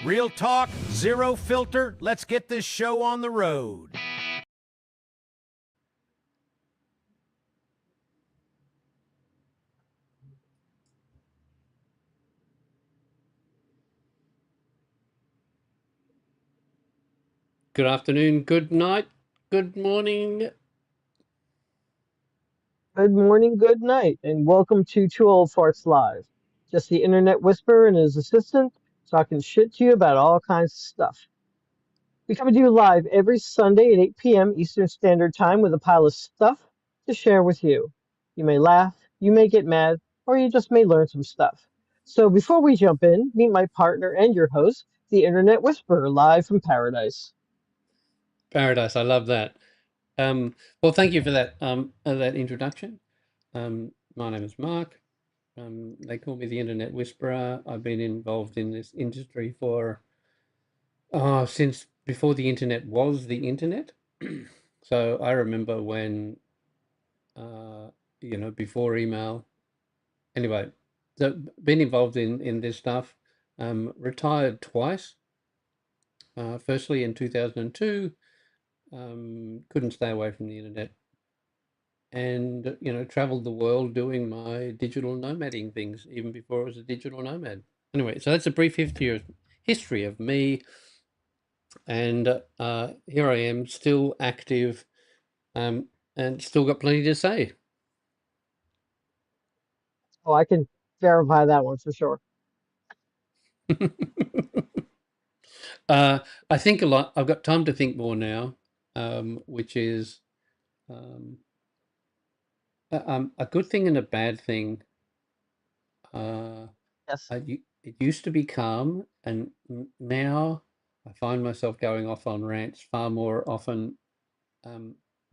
Real talk, zero filter. Let's get this show on the road. Good afternoon, good night, good morning. Good morning, good night, and welcome to Two Old Farts Live. Just the internet whisperer and his assistant talking shit to you about all kinds of stuff. We come to you live every Sunday at 8 p.m. Eastern Standard Time with a pile of stuff to share with you. You may laugh, you may get mad, or you just may learn some stuff. So before we jump in, meet my partner and your host, the internet whisperer, live from paradise. Paradise, I love that. Well, thank you for that introduction. My name is Mark. They call me the Internet Whisperer. I've been involved in this industry for since before the internet was the internet. So I remember when before email. Anyway, so been involved in this stuff. Retired twice. Firstly in 2002. Couldn't stay away from the internet, and traveled the world doing my digital nomading things even before I was a digital nomad. Anyway, so that's a brief history of me, and here I am, still active, and still got plenty to say. Oh, I can verify that one for sure. uh, I think a lot. I've got time to think more now, which is um, a good thing and a bad thing. Uh, Yes. it used to be calm, and now I find myself going off on rants far more often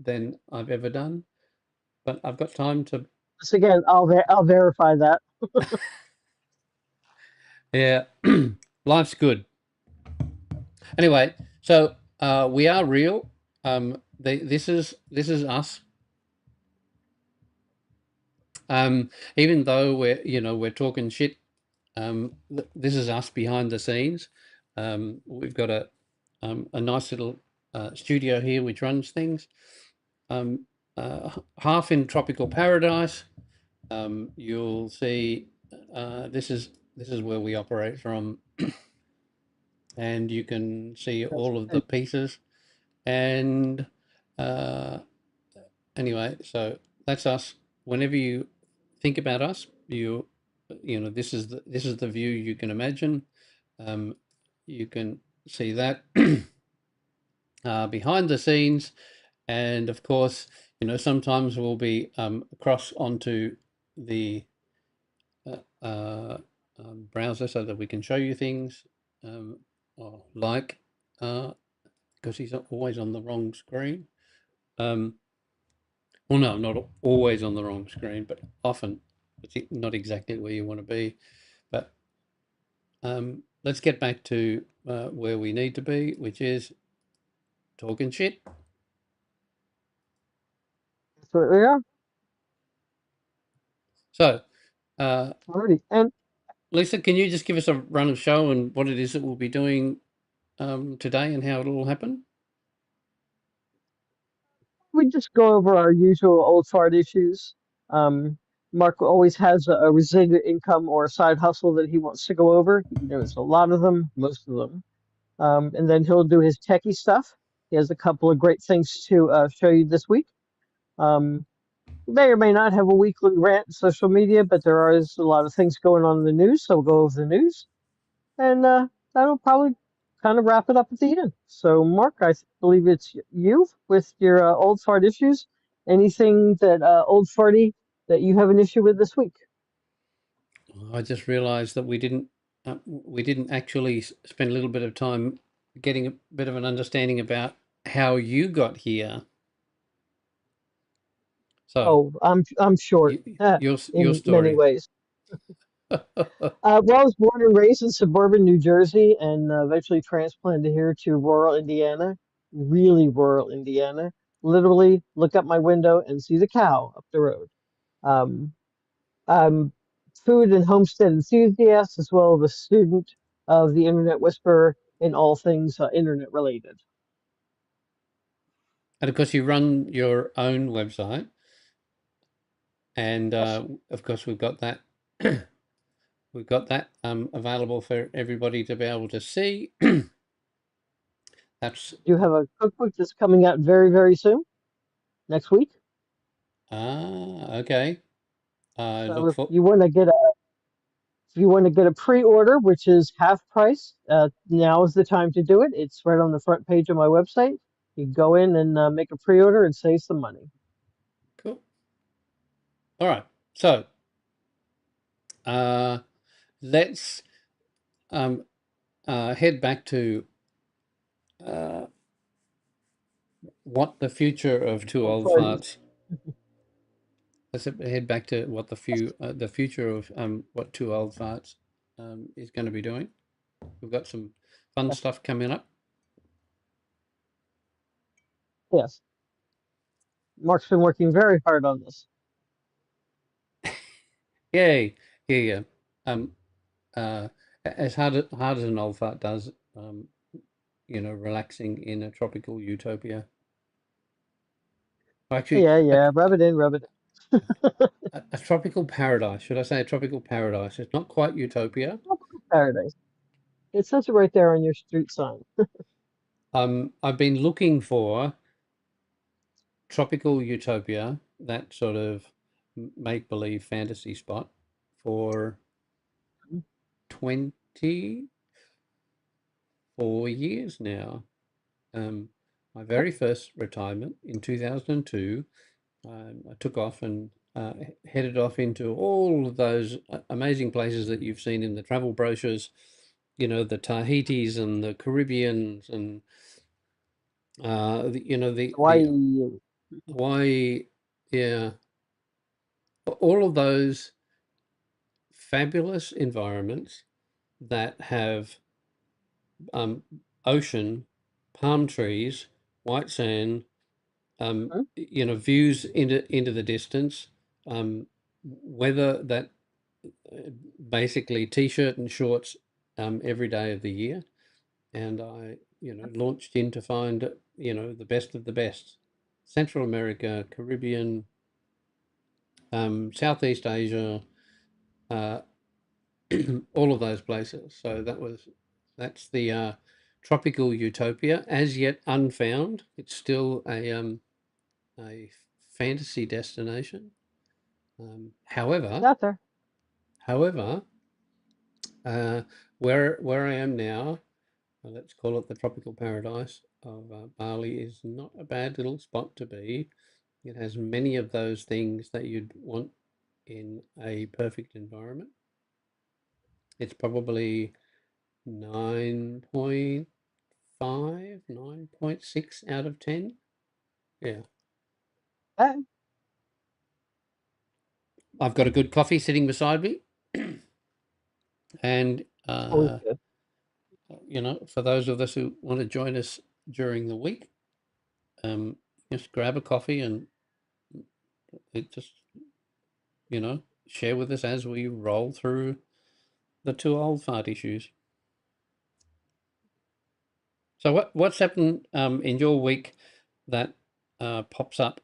than I've ever done. But I've got time to, Once again, I'll verify that. yeah, life's good. Anyway, so we are real. This is us. Even though we're talking shit, this is us behind the scenes. We've got a nice little studio here which runs things. Um, Half in tropical paradise. You'll see this is where we operate from, and you can see Yes. all of the pieces. And uh, anyway, so that's us. Whenever you think about us, this is the view you can imagine. You can see that behind the scenes, and of course, sometimes we'll be across onto the browser so that we can show you things, or like, because he's always on the wrong screen. Um, well, no, not always on the wrong screen, but often it's not exactly where you want to be. But let's get back to where we need to be, which is talking shit. That's what we are. So, uh, Alrighty. And Lisa, can you just give us a run of show and what it is that we'll be doing today and how it'll all happen? we just go over our usual old fart issues. Um, Mark always has a residual income or a side hustle that he wants to go over. He knows a lot of them, most of them. And then he'll do his techie stuff. He has a couple of great things to show you this week. Um, may or may not have a weekly rant on social media, but there is a lot of things going on in the news, so we'll go over the news. And that'll probably kind of wrap it up at the end. So, Mark, I believe it's you with your old fart issues. Anything that old farty that you have an issue with this week? I just realised that we didn't actually spend a little bit of time getting a bit of an understanding about how you got here. So, Oh, I'm short your in many story. ways. Well, I was born and raised in suburban New Jersey and eventually transplanted here to rural Indiana, really rural Indiana. Literally, look up my window and see the cow up the road. Um, I'm food and homestead enthusiast as well as a student. of the Internet Whisperer in all things internet related. And of course, you run your own website, and Yes, of course, we've got that. We've got that available for everybody to be able to see. That's you have a cookbook that's coming out very, very soon, next week. okay. I So look if for. you want to get a pre-order, which is half price, now is the time to do it. It's right on the front page of my website. You can go in and make a pre-order and save some money. Cool. All right. So uh, let's um, head back to uh, what the future of two Oh, old sorry. farts. Let's head back to what the future of what two old farts is going to be doing. We've got some fun Yes, stuff coming up. yes. Mark's been working very hard on this. Yay! Yeah, yeah. Um, uh, as hard as an old fart does, relaxing in a tropical utopia. Actually, Yeah, yeah. Rub it in, rub it in. a tropical paradise. Should I say a tropical paradise? It's not quite utopia. Tropical paradise. It says it right there on your street sign. I've been looking for tropical utopia, that sort of make believe fantasy spot, for 24 years now. My very first retirement in 2002, I took off and headed off into all of those amazing places that you've seen in the travel brochures, the Tahitis and the Caribbeans and the Hawaii. Hawaii, yeah, all of those fabulous environments that have um, ocean, palm trees, white sand, Hmm? views into the distance, weather that basically t-shirt and shorts every day of the year, and I launched in to find the best of the best, Central America, Caribbean, Southeast Asia, uh, all of those places. So that's the tropical utopia, as yet unfound. It's still a fantasy destination. It's However, out there. however, uh, where I am now, let's call it the tropical paradise of Bali, is not a bad little spot to be. It has many of those things that you'd want in a perfect environment. It's probably 9.5, 9.6 out of 10. Yeah. Hey, I've got a good coffee sitting beside me. And, always good. for those of us who want to join us during the week, um, just grab a coffee and it just, share with us as we roll through the two old fart issues. So what's happened in your week that pops up,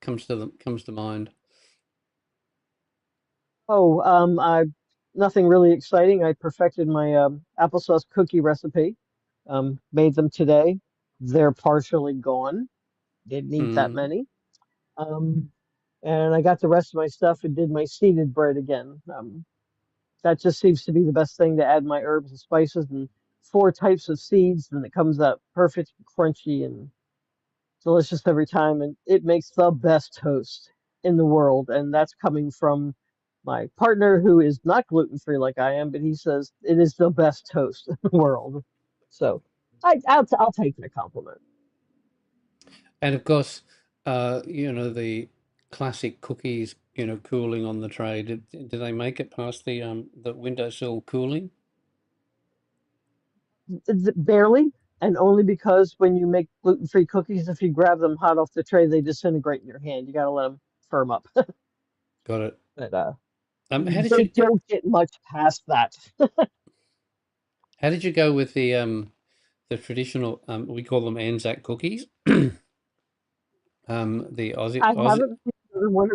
comes to mind? Oh, I nothing really exciting. I perfected my applesauce cookie recipe. Made them today. They're partially gone. Didn't eat that Mm, many. Um, and I got the rest of my stuff and did my seeded bread again. That just seems to be the best thing to add my herbs and spices and four types of seeds, and it comes out perfect, crunchy, and delicious every time. And it makes the best toast in the world. And that's coming from my partner who is not gluten free like I am, but he says it is the best toast in the world. So I'll take that compliment. and of course, the classic cookies, cooling on the tray. Did they make it past the windowsill cooling? Barely, and only because when you make gluten-free cookies, if you grab them hot off the tray, they disintegrate in your hand. You got to let them firm up. Got it. But How did don't you? don't get much past that. How did you go with the traditional, we call them Anzac cookies? The I Aussie. haven't made another one.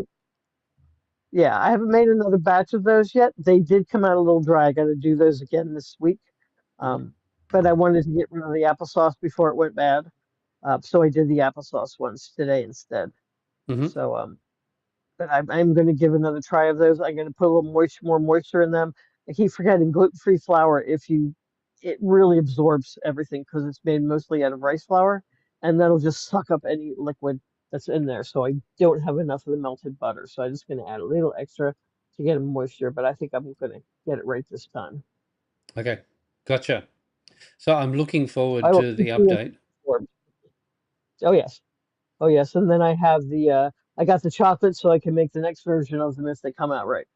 Yeah, I haven't made another batch of those yet. They did come out a little dry. I got to do those again this week. Mhm, But I wanted to get rid of the applesauce before it went bad. So I did the applesauce ones today instead. mhm. So but I'm going to give another try of those. I'm going to put a little more moisture in them. I keep forgetting gluten-free flour. It really absorbs everything because it's made mostly out of rice flour, and that'll just suck up any liquid that's in there. So I don't have enough of the melted butter. So I'm just going to add a little extra to get moisture, but I think I'm going to get it right this time. Okay, gotcha. So I'm looking forward I will to keep the doing update. it. Oh yes, oh yes, and then I have I got the chocolate, so I can make the next version of them if they come out right.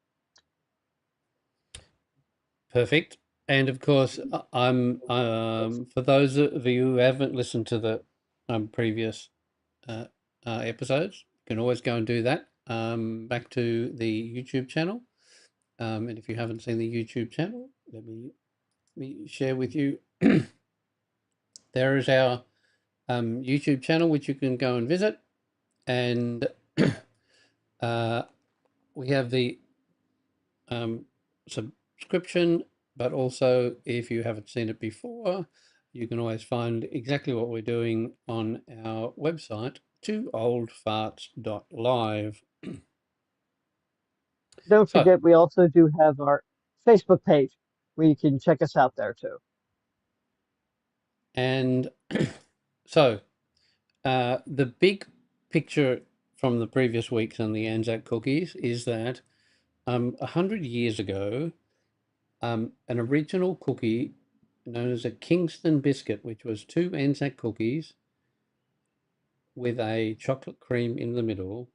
Perfect. And of course, I'm for those of you who haven't listened to the previous uh, episodes, you can always go and do that. Back to the YouTube channel. And if you haven't seen the YouTube channel, let me share with you. There is our YouTube channel, which you can go and visit. And uh, we have the subscription, but also if you haven't seen it before, you can always find exactly what we're doing on our website, twooldfarts.live. Don't So, forget, we also do have our Facebook page where you can check us out there too. and so the big picture from the previous weeks on the Anzac cookies is that 100 years ago, an original cookie known as a Kingston biscuit, which was two Anzac cookies with a chocolate cream in the middle,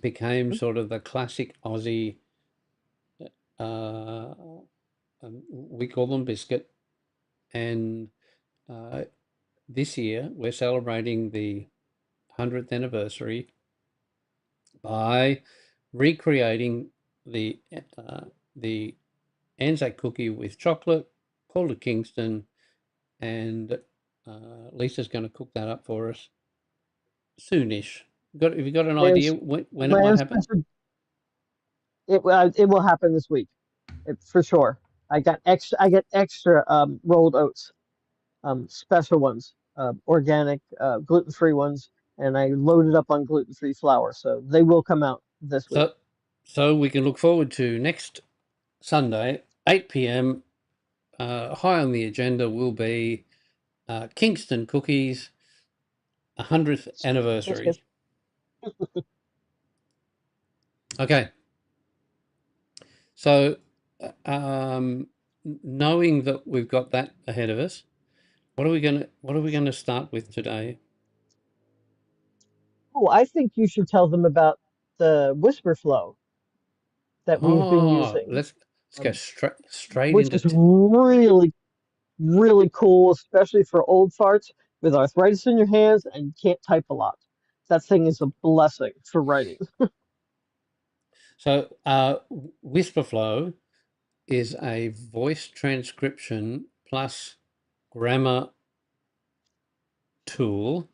became sort of the classic Aussie. Uh, we call them biscuit, and uh, this year we're celebrating the 100th anniversary by recreating the Anzac cookie with chocolate, called it Kingston, and Lisa's going to cook that up for us soonish. Have you got an idea There's when it might plans. happen? It will happen this week, for sure. I get extra rolled oats, special ones, organic, gluten-free ones, and I loaded up on gluten-free flour, so they will come out this week. So, so we can look forward to next Sunday, 8 p.m. High on the agenda will be Kingston Cookies 100th Biscuits. anniversary. Okay, so knowing that we've got that ahead of us, what are we gonna start with today? Oh, I think you should tell them about the whisper flow that we've been Oh, using, let's go straight which into is really cool, especially for old farts with arthritis in your hands and you can't type a lot. That thing is a blessing for writing. so Whisperflow is a voice transcription plus grammar tool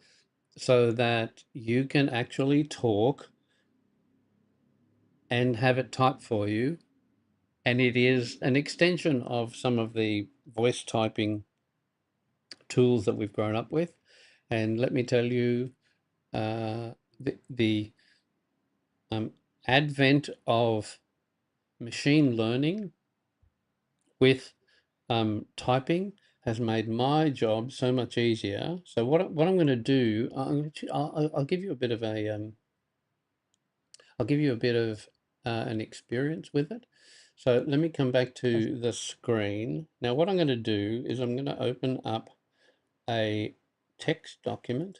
so that you can actually talk and have it type for you. And it is an extension of some of the voice typing tools that we've grown up with. And let me tell you, the um, advent of machine learning with typing has made my job so much easier. So what I'm going to do, I'll give you a bit of a I'll give you a bit of an experience with it. So let me come back to the screen. Now what I'm going to do is I'm going to open up a text document.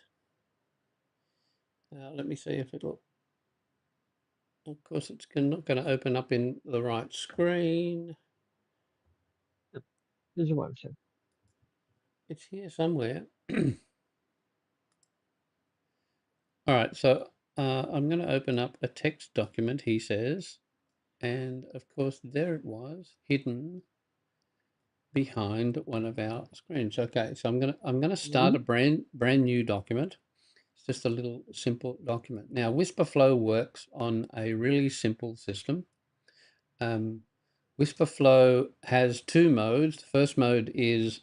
Let me see if it'll, of course it's not going to open up in the right screen. Did you want to? It's here somewhere. All right, so I'm going to open up a text document, he says, and of course there it was, hidden behind one of our screens. Okay, so I'm gonna start a brand new document. It's just a little simple document. Now, WhisperFlow works on a really simple system. WhisperFlow has two modes. The first mode is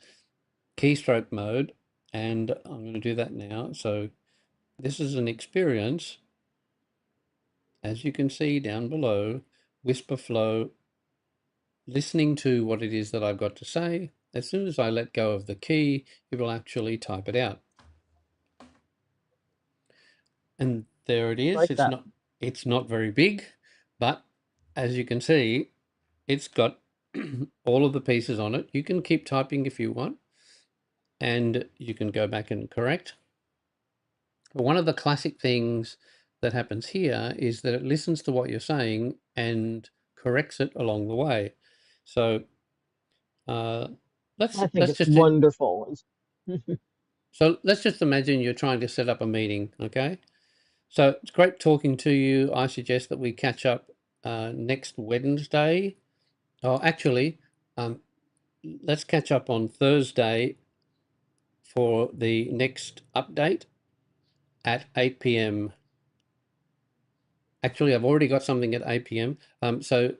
keystroke mode, and I'm going to do that now. So this is an experience, as you can see down below, WhisperFlow listening to what it is that I've got to say. As soon as I let go of the key, it will actually type it out. And there it is. Like that. It's not very big, but as you can see, it's got all of the pieces on it. You can keep typing if you want, and you can go back and correct. But one of the classic things that happens here is that it listens to what you're saying and corrects it along the way. So uh, I think let's it's just wonderful. so let's just imagine you're trying to set up a meeting, okay? So it's great talking to you. I suggest that we catch up next Wednesday. Oh, actually, let's catch up on Thursday for the next update at 8 p.m. Actually, I've already got something at 8 p.m. So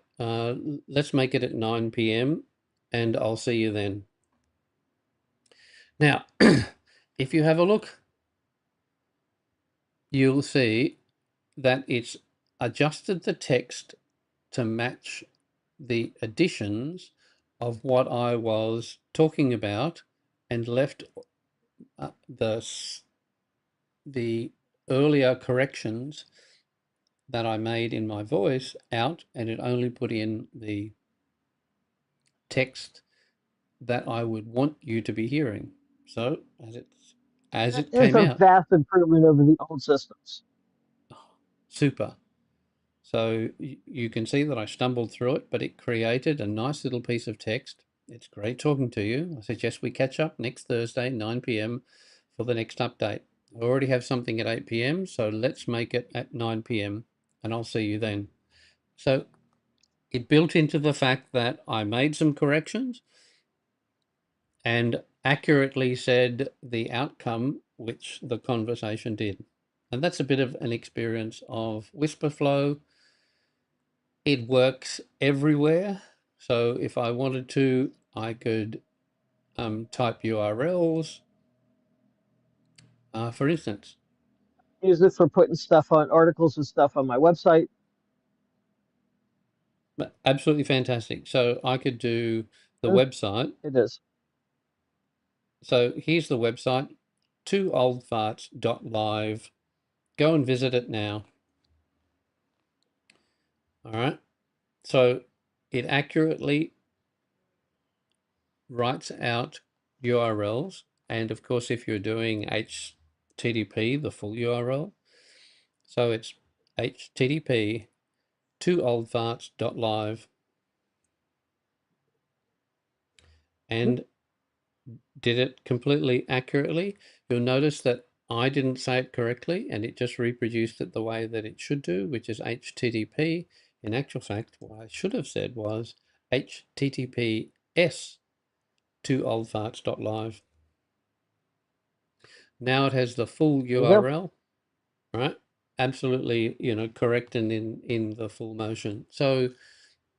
let's make it at 9 p.m. and I'll see you then. Now, if you have a look, you'll see that it's adjusted the text to match the additions of what I was talking about and left the earlier corrections that I made in my voice out, and it only put in the text that I would want you to be hearing. So as That it is came a out, vast improvement over the old systems. super. So you can see that I stumbled through it, but it created a nice little piece of text. It's great talking to you. I suggest we catch up next Thursday, 9 p.m. for the next update. I already have something at 8 p.m., so let's make it at 9 p.m. and I'll see you then. So it built into the fact that I made some corrections and accurately said the outcome which the conversation did. And that's a bit of an experience of WhisperFlow. It works everywhere. So if I wanted to, I could type URLs, for instance. Use it for putting stuff on articles and stuff on my website. But absolutely fantastic. So I could do the And website. it is. So here's the website, twooldfarts.live. Go and visit it now. All right. So it accurately writes out URLs. And of course, if you're doing HTTP, the full URL, so it's HTTP twooldfarts.live, and did it completely accurately. You'll notice that I didn't say it correctly and it just reproduced it the way that it should do, which is HTTP. In actual fact, what I should have said was HTTPS twooldfarts.live. Now it has the full There you go. URL, right? Absolutely, correct and in the full motion. So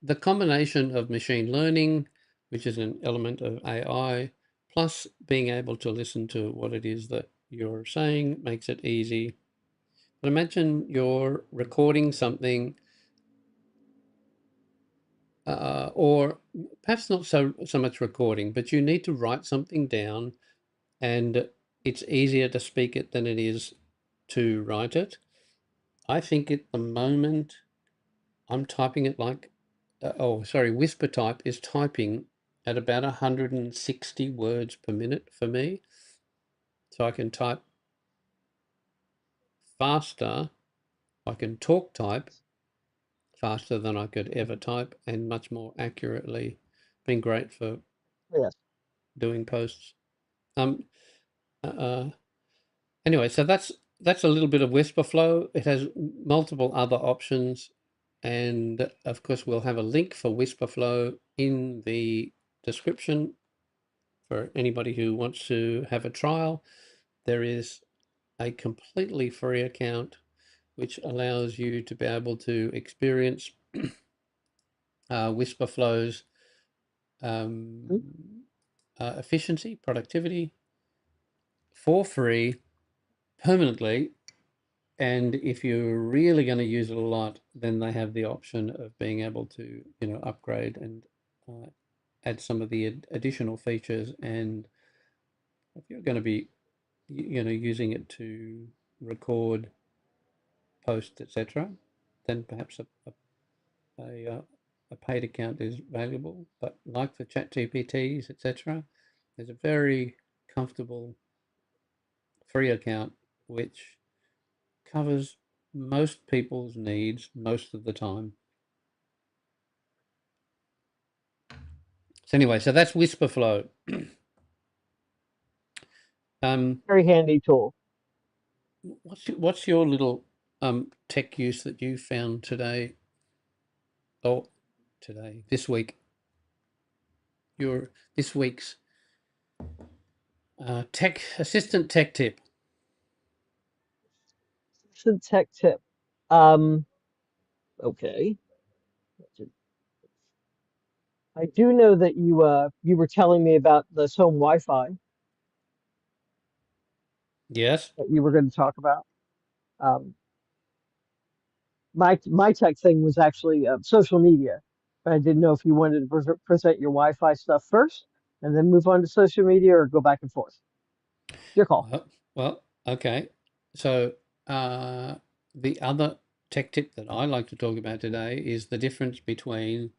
the combination of machine learning, which is an element of AI, plus being able to listen to what it is that you're saying makes it easy. But imagine you're recording something, or perhaps not so much recording, but you need to write something down, and it's easier to speak it than it is to write it. I think at the moment I'm typing it like, Whisper Type is typing at about 160 words per minute for me. So I can type faster. I can talk type faster than I could ever type and much more accurately. Been great for Yes. doing posts. Um, uh, Anyway, so that's a little bit of WhisperFlow. It has multiple other options, and of course we'll have a link for WhisperFlow in the description for anybody who wants to have a trial, there is a completely free account which allows you to be able to experience whisper flows, Mhm. efficiency, productivity for free permanently. And if you're really going to use it a lot, then they have the option of being able to, upgrade and uh, add some of the additional features. And if you're going to be, using it to record posts, etc., then perhaps a paid account is valuable. But like for chat GPTs, etc., there's a very comfortable free account which covers most people's needs most of the time. So anyway, so that's WhisperFlow. Very handy tool. What's your little tech use that you found today? Oh, this week. Your this week's tech assistant tech tip. It's a tech tip. Um, okay. I do know that you were telling me about this home Wi-Fi Yes. that you were going to talk about. Um, my tech thing was actually social media, but I didn't know if you wanted to present your Wi-Fi stuff first and then move on to social media or go back and forth. Your call. Well, okay. So the other tech tip that I like to talk about today is the difference between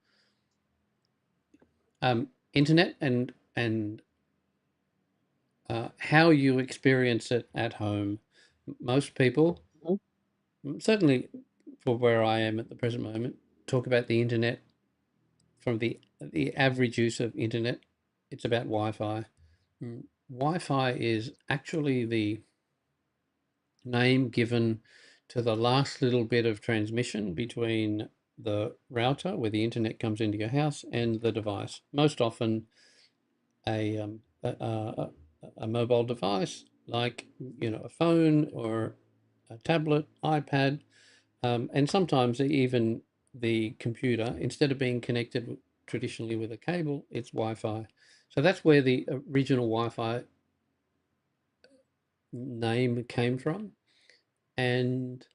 internet and how you experience it at home. Most people, Mhm. certainly for where I am at the present moment, talk about the internet from the average use of internet. It's about Wi-Fi. Wi-Fi is actually the name given to the last little bit of transmission between the router where the internet comes into your house and the device. Most often a a mobile device like a phone or a tablet, iPad, and sometimes even the computer. Instead of being connected traditionally with a cable, it's Wi-Fi. So that's where the original Wi-Fi name came from. And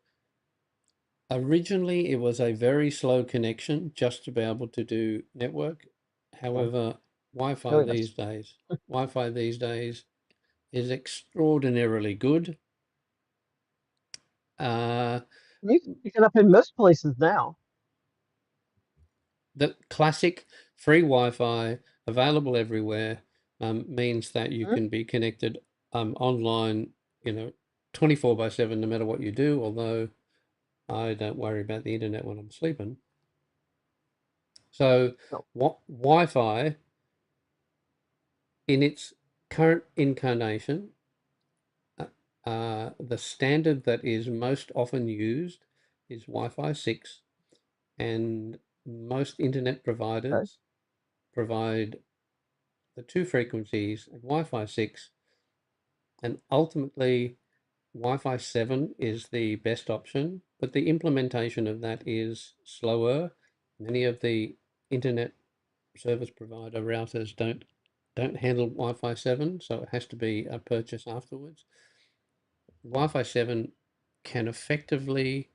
originally, it was a very slow connection just to be able to do network. Yeah, However, really nice. Wi-Fi these days is extraordinarily good. Uh, You can pick it up in most places now. the classic free Wi-Fi available everywhere means that you Mhm. can be connected online, 24/7, no matter what you do. Although I don't worry about the internet when I'm sleeping. So, No. what Wi-Fi in its current incarnation, the standard that is most often used is Wi-Fi 6, and most internet Okay. providers provide the two frequencies of Wi-Fi 6, and ultimately Wi-Fi 7 is the best option, but the implementation of that is slower. Many of the internet service provider routers don't handle Wi-Fi 7, so it has to be a purchase afterwards. Wi-Fi 7 can effectively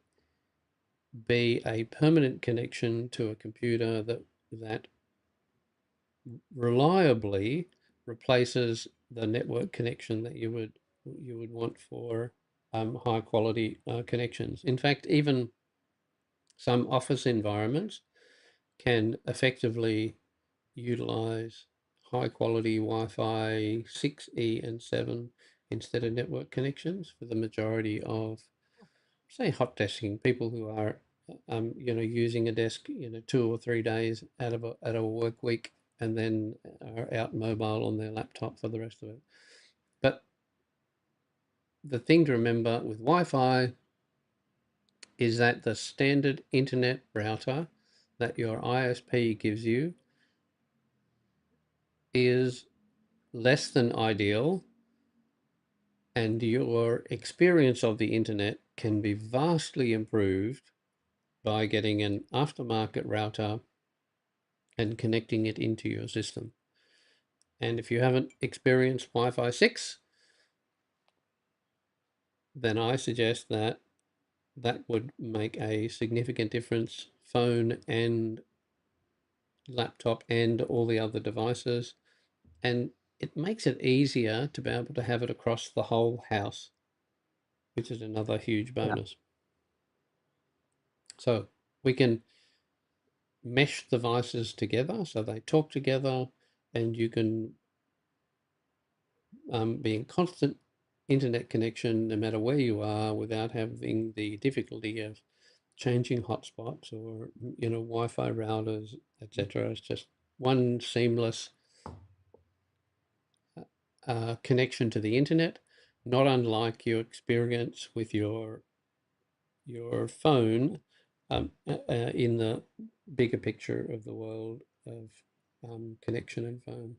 be a permanent connection to a computer that reliably replaces the network connection that you would want for high quality connections. In fact, even some office environments can effectively utilize high quality Wi-Fi 6E and 7 instead of network connections for the majority of, say, hot desking people who are using a desk 2 or 3 days out of a work week and then are out mobile on their laptop for the rest of it. But the thing to remember with Wi-Fi is that the standard internet router that your ISP gives you is less than ideal, and your experience of the internet can be vastly improved by getting an aftermarket router and connecting it into your system. And if you haven't experienced Wi-Fi 6, then I suggest that that would make a significant difference, phone and laptop and all the other devices. And it makes it easier to be able to have it across the whole house, which is another huge Yeah. bonus. So we can mesh devices together so they talk together, and you can be in constant internet connection no matter where you are without having the difficulty of changing hotspots or Wi-Fi routers, etc. It's just one seamless connection to the internet, not unlike your experience with your phone in the bigger picture of the world of connection and phone.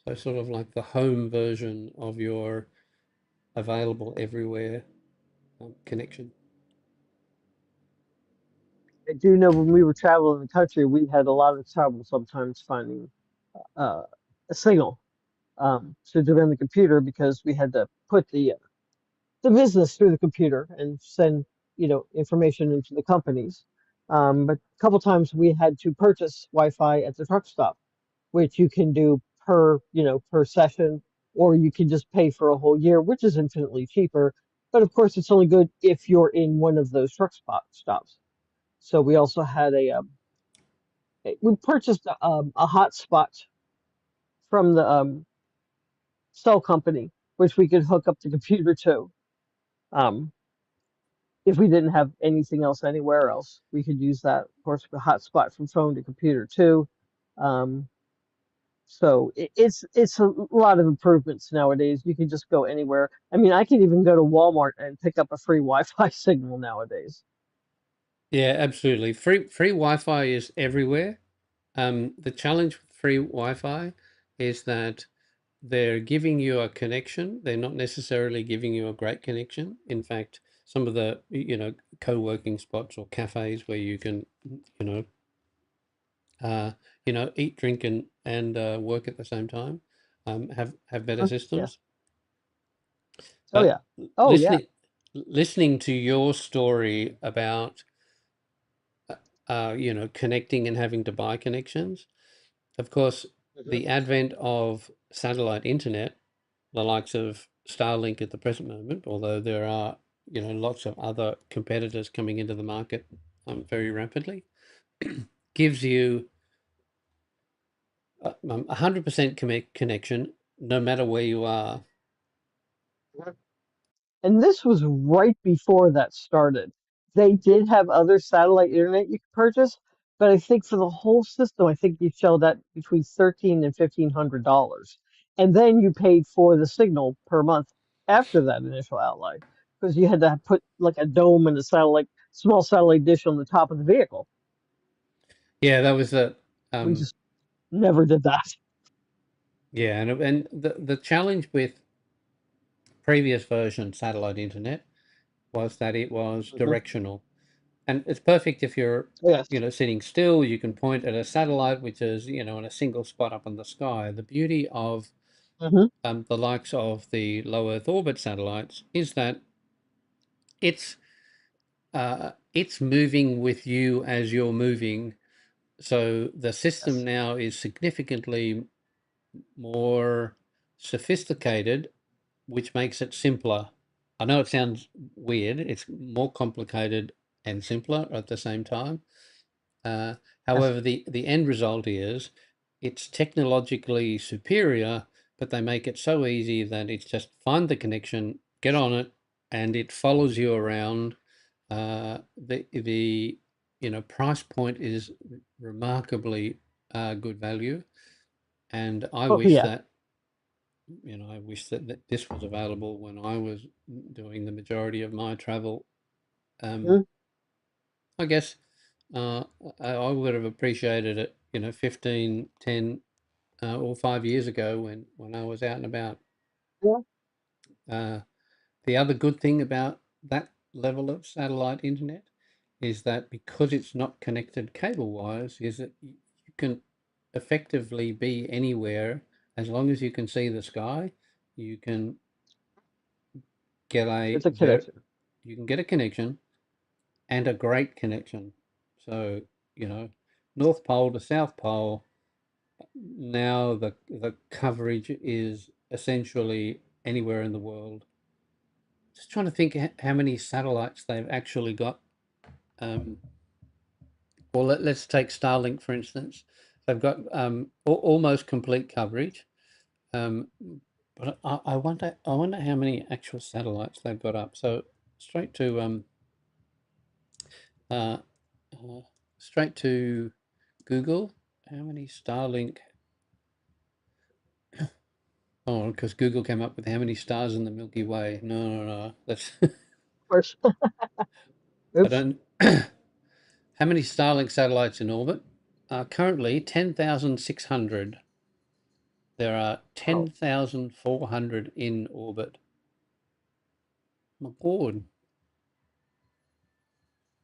So sort of like the home version of your available everywhere connection. I do know when we were traveling the country, we had a lot of trouble sometimes finding uh, a signal to do on the computer because we had to put the business through the computer and send information into the companies. But a couple times we had to purchase Wi-Fi at the truck stop, which you can do per session, or you can just pay for a whole year, which is infinitely cheaper. But of course, it's only good if you're in one of those stops. So we also had we purchased a hotspot from the cell company, which we could hook up the computer to. Um, if we didn't have anything else anywhere else, we could use that. Of course, the hotspot from phone to computer too. Um, so it's a lot of improvements nowadays. You can just go anywhere. I mean, I can even go to Walmart and pick up a free Wi-Fi signal nowadays. Yeah, absolutely. Free Wi-Fi is everywhere. The challenge with free Wi-Fi is that they're giving you a connection. They're not necessarily giving you a great connection. In fact, some of the co-working spots or cafes where you can you know uh, eat, drink, and work at the same time have better Yeah. systems. Oh But yeah. Oh yeah. listening to your story about connecting and having to buy connections, of course, Mhm. the advent of satellite internet, the likes of Starlink at the present moment, although there are lots of other competitors coming into the market very rapidly, gives you 100% connection no matter where you are. And this was right before that started. They did have other satellite internet you could purchase, but I think for the whole system, I think you shelled that between $1,300 and $1,500, and then you paid for the signal per month after that initial outlay because you had to put like a dome and a small satellite dish on the top of the vehicle. Yeah, that was the We um, just never did that. yeah, and the challenge with previous version satellite internet was that it was Hmm. directional. And it's perfect if you're, Yes. sitting still, you can point at a satellite, which is, in a single spot up in the sky. The beauty of Hmm. the likes of the low Earth orbit satellites is that it's it's moving with you as you're moving. So the system Yes. now is significantly more sophisticated, which makes it simpler. I know it sounds weird. It's more complicated and simpler at the same time. Uh, Yes. However, the end result is it's technologically superior, but they make it so easy that it's just find the connection, get on it, and it follows you around. The price point is remarkably good value, and Oh yeah. I wish that this was available when I was doing the majority of my travel. Um, Mhm. I guess uh, I would have appreciated it, 15, 10. or 5 years ago when I was out and about. Yeah, Uh, the other good thing about that level of satellite internet is that because it's not connected cable wise, is that you can effectively be anywhere as long as you can see the sky. You can get it's a connection. you can get a connection and a great connection. So, you know, North Pole to South Pole, now the coverage is essentially anywhere in the world. Just trying to think how many satellites they've actually got. Um, well, let's take Starlink for instance. They've got almost complete coverage, um, but I wonder how many actual satellites they've got up. So straight to uh, uh, straight to Google. How many Starlink? Oh, because Google came up with how many stars in the Milky Way. No, no, no. That's Of course. I Oops. don't. How many Starlink satellites in orbit? Currently 10,600. There are Oh, 10,400 in orbit. My God.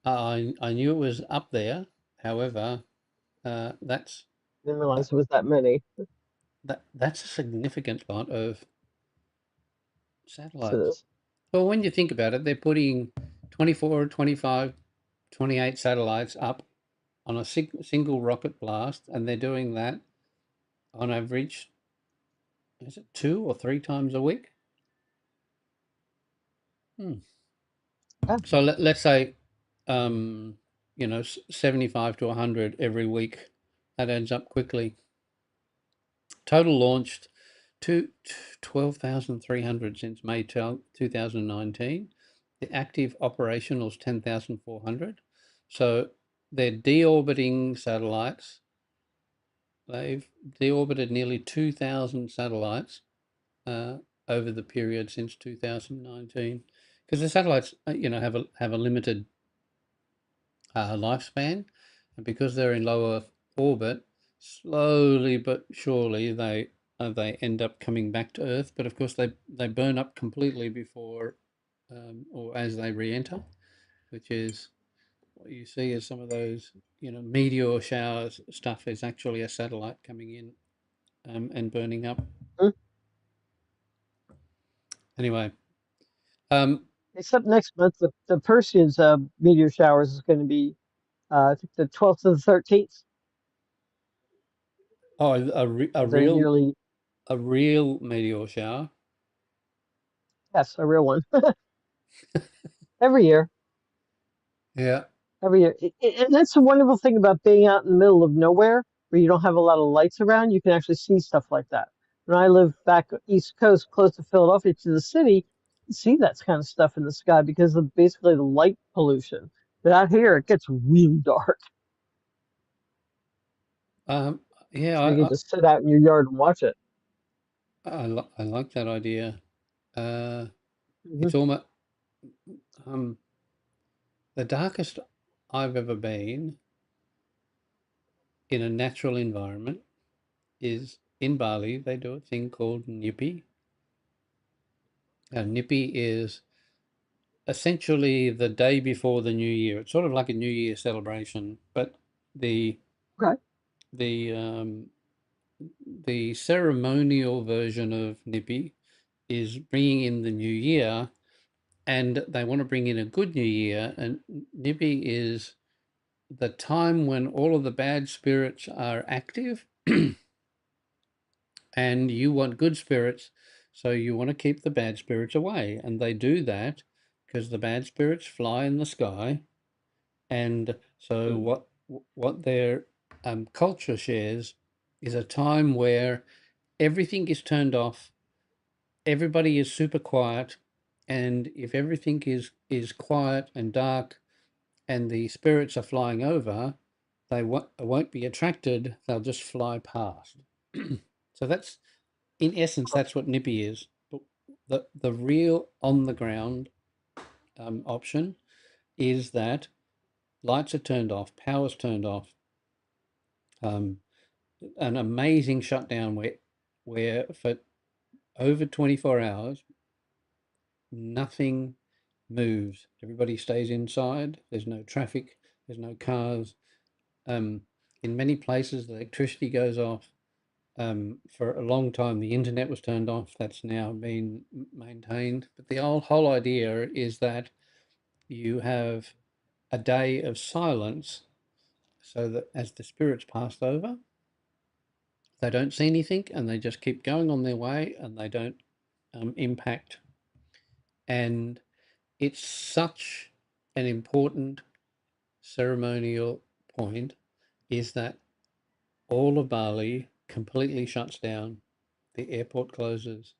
I knew it was up there. However, that's didn't uh, realize it was that many. that's a significant lot of Yes, it satellites. is. Well, when you think about it, they're putting 24, 25, 28 satellites up on a single rocket blast, and they're doing that on average, is it 2 or 3 times a week? Hmm. Yeah. So let's say, you know, 75 to 100 every week. That adds up quickly. Total launched to 12,300 since May 2019. The active operational is 10,400. So they're deorbiting satellites. They've deorbited nearly 2,000 satellites uh, over the period since 2019. Because the satellites, you know, have a limited lifespan, and because they're in lower orbit, slowly but surely they end up coming back to Earth. But of course, they burn up completely before or as they re-enter, which is what you see as some of those, you know, meteor showers stuff is actually a satellite coming in and burning up. Mm. Anyway, um, Except next month, the Perseus meteor showers is going to be, I think, the 12th to the 13th. oh, They're yearly, a real meteor shower. yes, a real one. Every year. Yeah. Every year. And that's the wonderful thing about being out in the middle of nowhere where you don't have a lot of lights around. You can actually see stuff like that. When I lived back East Coast, close to Philadelphia, to the city, you see that kind of stuff in the sky because of basically the light pollution. But out here, it gets really dark. Um, yeah, So you can just sit out in your yard and watch it. I like that idea. Uh, Hmm. it's almost um, the darkest I've ever been in a natural environment is in Bali. They do a thing called Nyepi. And Nyepi is essentially the day before the New Year. It's sort of like a New Year celebration, but the Okay. the the ceremonial version of Nyepi is bringing in the new year, and they want to bring in a good new year. And Nyepi is the time when all of the bad spirits are active and you want good spirits, so you want to keep the bad spirits away. And they do that because the bad spirits fly in the sky. And so Mm. what their culture shares is a time where everything is turned off, everybody is super quiet, and if everything is quiet and dark and the spirits are flying over, they won't be attracted, they'll just fly past. So that's, in essence, that's what Nippy is. But the real on the ground option is that lights are turned off, power's turned off, um, an amazing shutdown where for over 24 hours nothing moves. Everybody stays inside. There's no traffic. There's no cars. Um, in many places, the electricity goes off. For a long time, the internet was turned off. That's now been maintained. But the whole idea is that you have a day of silence so that as the spirits pass over, they don't see anything and they just keep going on their way and they don't impact. And it's such an important ceremonial point is that all of Bali completely shuts down. The airport closes.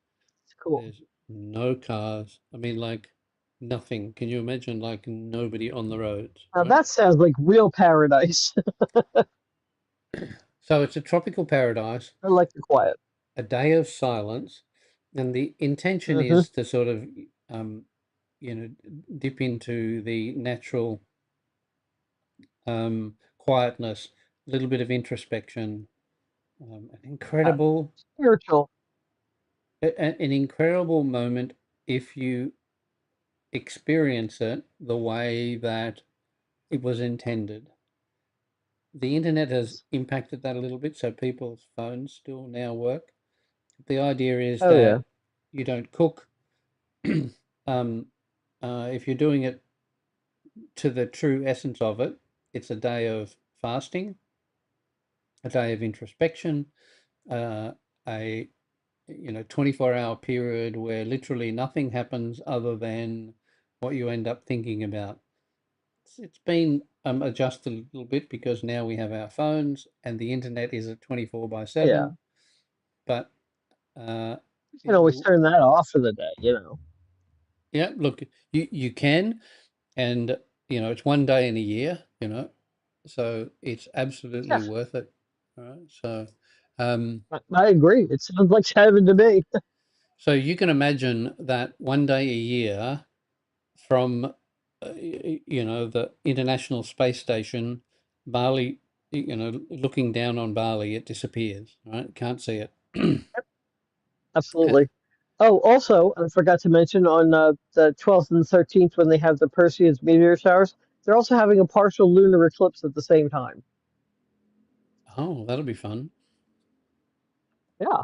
It's cool. There's no cars. I mean, like nothing. Can you imagine like nobody on the roads, Now right? that sounds like real paradise. So it's a tropical paradise, I like the quiet. a day of silence, and the intention Hmm. is to sort of, um, you know, dip into the natural quietness, a little bit of introspection, an Uh, incredible, Spiritual. an incredible moment if you experience it the way that it was intended. The internet has impacted that a little bit, so people's phones still now work. The idea is Oh yeah. that you don't cook. um, if you're doing it to the true essence of it, it's a day of fasting, a day of introspection, uh, a 24-hour period where literally nothing happens other than what you end up thinking about. It's been adjusted a little bit because now we have our phones and the internet is at 24 by Yeah. 7, but uh, You can it always will, turn that off for the day, you know. yeah, look, you can, and it's one day in a year, so it's absolutely Yes, worth it. All right, so um, I agree. It sounds like heaven to me. so you can imagine that one day a year from the International Space Station, Bali, looking down on Bali, it disappears, right? Can't see it. Uh, Absolutely. Oh, also, I forgot to mention on the 12th and 13th when they have the Perseus meteor showers, they're also having a partial lunar eclipse at the same time. oh, that'll be fun. Yeah.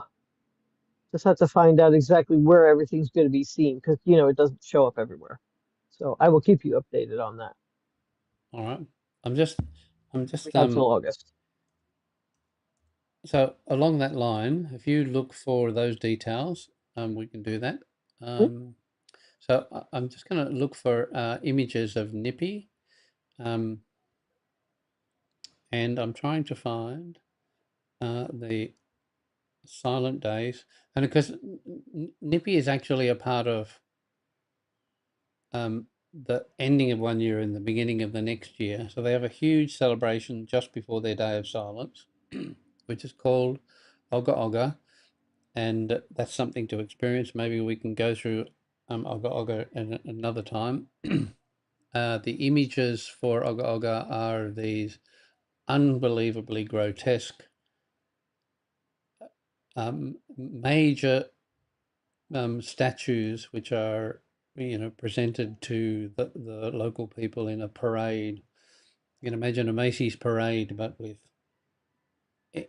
Just have to find out exactly where everything's going to be seen because, it doesn't show up everywhere. So I will keep you updated on that. All right. I'm just I'm We just got till August. so along that line, if you look for those details, we can do that. Mhm. Um, so I'm just going to look for images of Nippy, um, and I'm trying to find the silent days, and because Nippy is actually a part of the ending of one year and the beginning of the next year. So they have a huge celebration just before their day of silence, which is called Oga Oga, and that's something to experience. Maybe we can go through Oga Oga another time. The images for Oga Oga are these unbelievably grotesque, major statues which are presented to the local people in a parade. You can imagine a Macy's parade, but with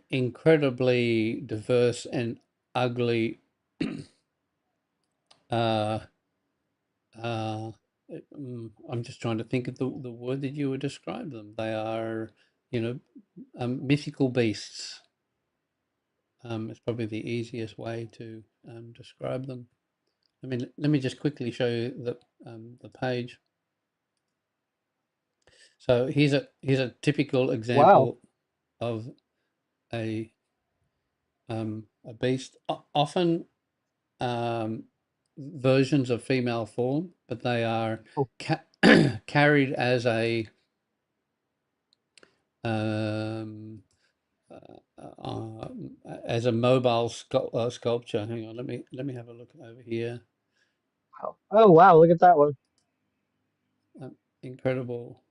incredibly diverse and ugly uh, uh, I'm just trying to think of the word that you would describe them. They are, you know, mythical beasts. It's probably the easiest way to describe them. Let me just quickly show you the page. So here's a typical Wow. example of a a beast. Often um, versions of female form, but they are Oh, carried um, uh, as a mobile sculpture. Hang on, let me have a look over here. wow. Oh, wow. Look at that one. Incredible.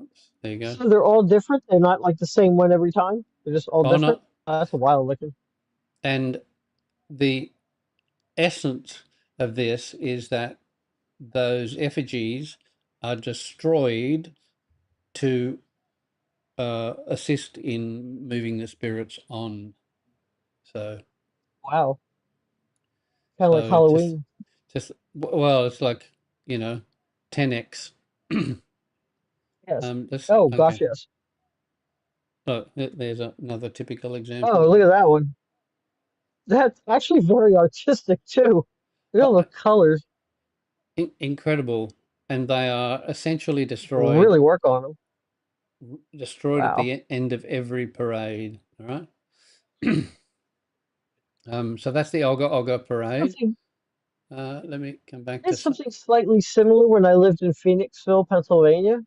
Oops, there you go. So they're all different. They're not like the same one every time. They're just all Oh different. no, That's a wild looking. and the essence of this is that those effigies are destroyed to assist in moving the spirits on. So, Wow, kind of like so Halloween. well, it's like, 10x. Yes. This Oh gosh, okay. yes. Oh, there's another typical Oh, example. look at that one. That's actually very artistic too. Look at all Uh, the colors. Incredible, and they are essentially Really destroyed, work on them. destroyed at Wow. the end of every parade. All right. So that's the Olga parade. Something Let me come back did to some. something slightly similar when I lived in Phoenixville, Pennsylvania.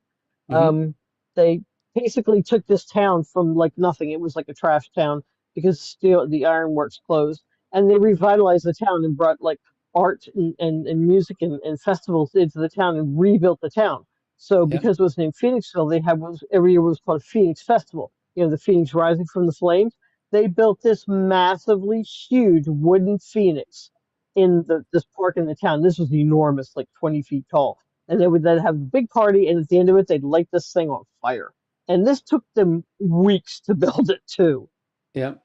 Hmm. Um, they basically took this town from like nothing. It was like a trash town because the ironworks closed, and they revitalized the town and brought like art and music and festivals into the town and rebuilt the town. So Yeah, because it was named Phoenixville, they had was every year was called Phoenix Festival. You know, the phoenix rising from the flames. They built this massively huge wooden phoenix in this park in the town. This was enormous, like 20 feet tall, and they would then have a big party, and at the end of it, they'd light this thing on fire. And this took them weeks to build it too. yeah.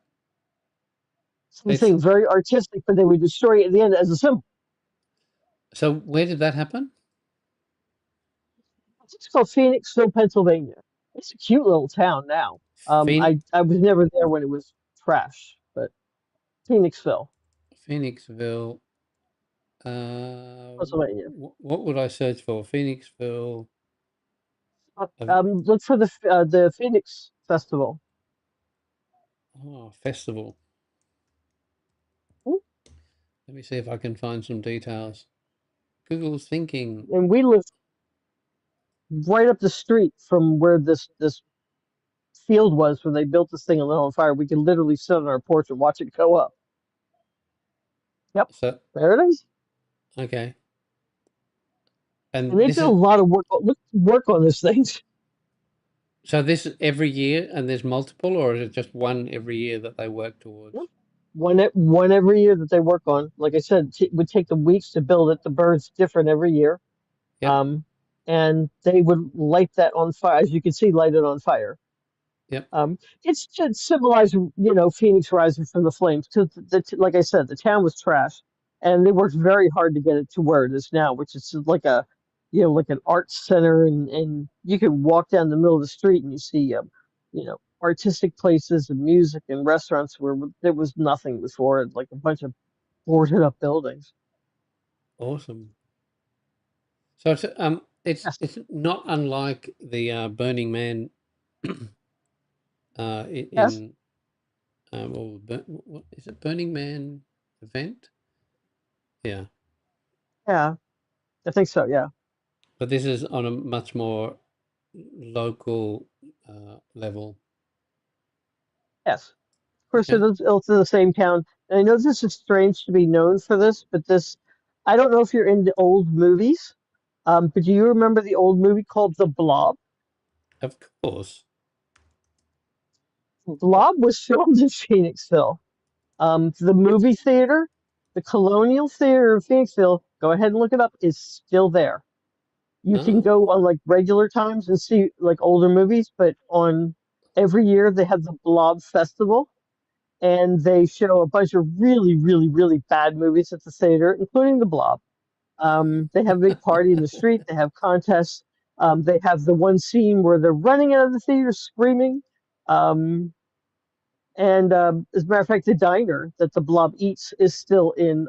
It's Something very artistic, but they would destroy it at the end as a symbol. so where did that happen? It's called Phoenixville, Pennsylvania. It's a cute little town now. Phoenix, I was never there when it was trash, but Phoenixville, Phoenixville. Pennsylvania. What would I search for? Phoenixville Look for the Phoenix Festival. festival. Let me see if I can find some details. Google's thinking. And we live right up the street from where this field was when they built this thing and lit on fire. We could literally sit on our porch and watch it go up. Yep, So there it is. okay, And and they this did a is lot of work on this thing. so this is every year, and there's multiple, or is it just one every year that they work Yep. towards? One every year that they work on. Like I said, it would take them weeks to build it. The bird's different every year. Yep, Um, and they would light that on fire, as you can see, light it on fire. yep. It's to symbolize, Phoenix rising from the flames. Because, like I said, the town was trash, and they worked very hard to get it to where it is now, which is like like an art center, and you can walk down the middle of the street and you see, artistic places and music and restaurants where there was nothing before, like a bunch of boarded up buildings. Awesome. So Yes, it's not unlike the Burning Man yes, in what is it? Burning Man event? Yeah, yeah, I think so. Yeah, but this is on a much more local level. yes. Of course, Okay, it's in the same town. And I know this is strange to be known for this, but I don't know if you're into old movies, but do you remember the old movie called The Blob? of course. Blob was filmed in Phoenixville. The movie theater, the Colonial Theater in Phoenixville, go ahead and look it up, is still there. You can Oh, go on like regular times and see like older movies, but on every year they have the Blob Festival, and they show a bunch of really, really, really bad movies at the theater, including The Blob. They have a big party in the street. They have contests. They have the one scene where they're running out of the theater screaming. Um, and as a matter of fact, the diner that the Blob eats is still in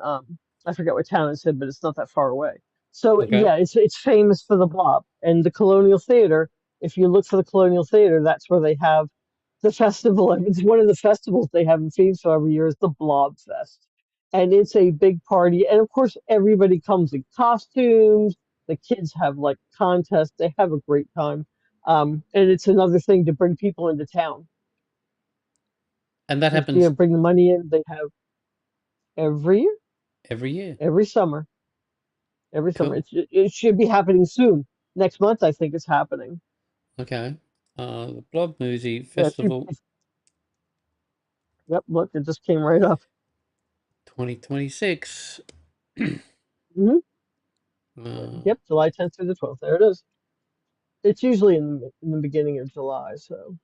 I forget what town it's in, but it's not that far away. So okay. yeah, it's famous for the Blob and the Colonial Theater. If you look for the Colonial Theater, that's where they have the festival. And it's one of the festivals they have in Phoenixville every year is the Blob Fest, and it's a big party. And of course, everybody comes in costumes. The kids have like contests. They have a great time, and it's another thing to bring people into town. And that Just happens bring the money in. They have every year, every year. every summer, every summer. Cool. It should be happening soon. Next month, I think it's happening. Okay. The Blob Movie Yeah, Festival. Yep, look, it just came right up. 2026. Hmm. Uh, Yep, July 10th through the 12th. There it is. It's usually in the beginning of July, so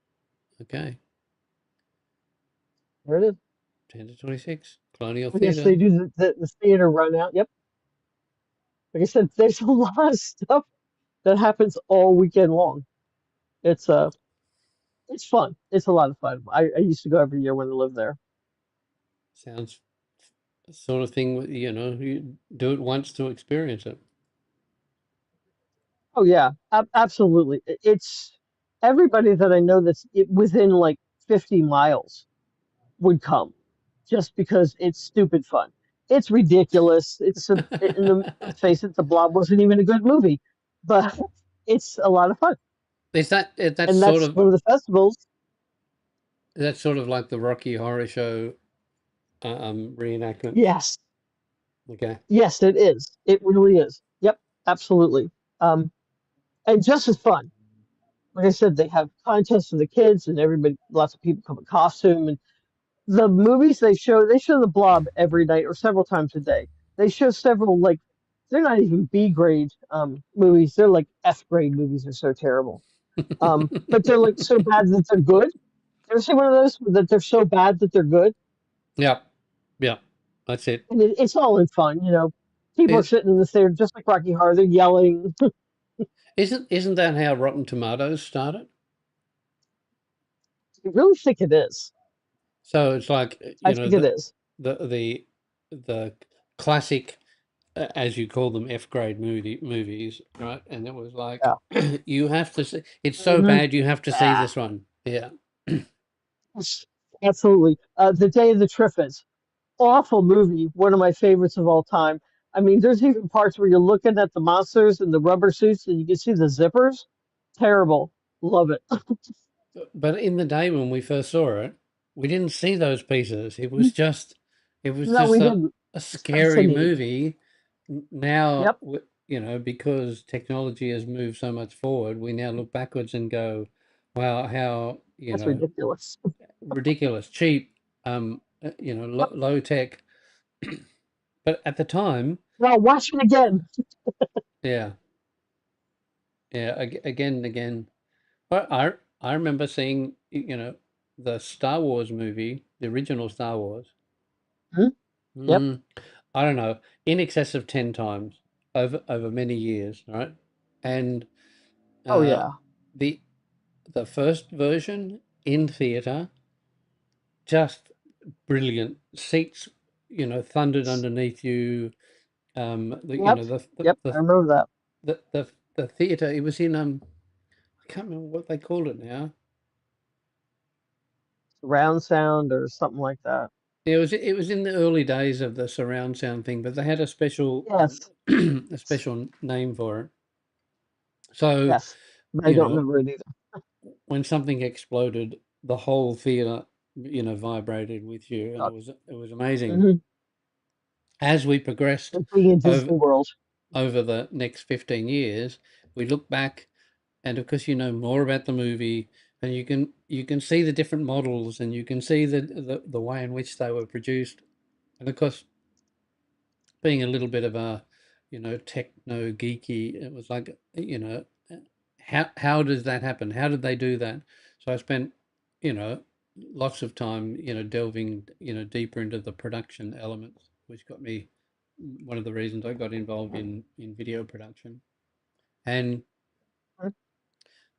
okay. there it is. 10 to 26. Colonial I guess they Theatre. do the theater run out. Yep. Like I said, there's a lot of stuff that happens all weekend long. It's it's fun. It's a lot of fun. I used to go every year when I lived there. Sounds sort of thing, you do it once to experience it. Oh yeah, absolutely. It's everybody that I know that's within like 50 miles would come just because it's stupid fun. It's ridiculous. In the let's face it, The Blob wasn't even a good movie, but it's a lot of fun. That's And sort that's of one of the festivals. like the Rocky Horror Show reenactment. Yes, Okay. yes, it is. It really is. Yep, absolutely. Um, and just as fun. Like I said, they have contests for the kids, and everybody, lots of people come in costume. And the movies they show The Blob every night or several times a day. They show several like they're not even B grade movies. They're like F grade movies. They're so terrible. But they're like so bad that they're good. You ever see one of those that they're so bad that they're good? Yeah. Yeah. That's it. And it's all in fun, you know. People are It sitting in the theater just like Rocky Horror. They're yelling. isn't that how Rotten Tomatoes started? I really think it is. So it's like, I think it is. the the the classic, as you call them, F grade movies, right? And it was like, Yeah. you have to see. It's so Hmm. bad, you have to see Yeah. this one. Yeah. Absolutely. The Day of the Triffids. Awful movie. One of my favorites of all time. I mean, there's even parts where you're looking at the monsters in the rubber suits and you can see the zippers. Terrible. Love it. But in the day when we first saw it, we didn't see those pieces. It was No, just we didn't. a It's scary fascinating. movie. Now, Yep. because technology has moved so much forward, we now look backwards and go, wow, how, That's ridiculous. ridiculous, cheap, Yep. low tech. But at the time, Well, watch it again. yeah, yeah, again and again. But I remember seeing, the Star Wars movie, the original Star Wars. Hmm. Yep. Mm, I don't know, in excess of 10 times over many years, right? And Oh, uh, yeah. the the first version in theater, just brilliant. Seats, thundered underneath you. Yep. Yep. I remember that. The theater. It was in I can't remember what they called it now. Surround sound or something like that. It was in the early days of the surround sound thing, but they had a special Yes. a special name for it. So, Yes. But I you don't know, remember it either. when something exploded, the whole theater, vibrated with you, and it was amazing. Mm-hmm. As we progressed Like being in over Disney World. over the next 15 years, we look back, and of course you know more about the movie, and you can see the different models, and you can see the way in which they were produced. And of course, being a little bit of a, techno geeky, it was like, how does that happen? How did they do that? So I spent, you know, lots of time, delving, deeper into the production elements, which got me one of the reasons I got involved in video production. And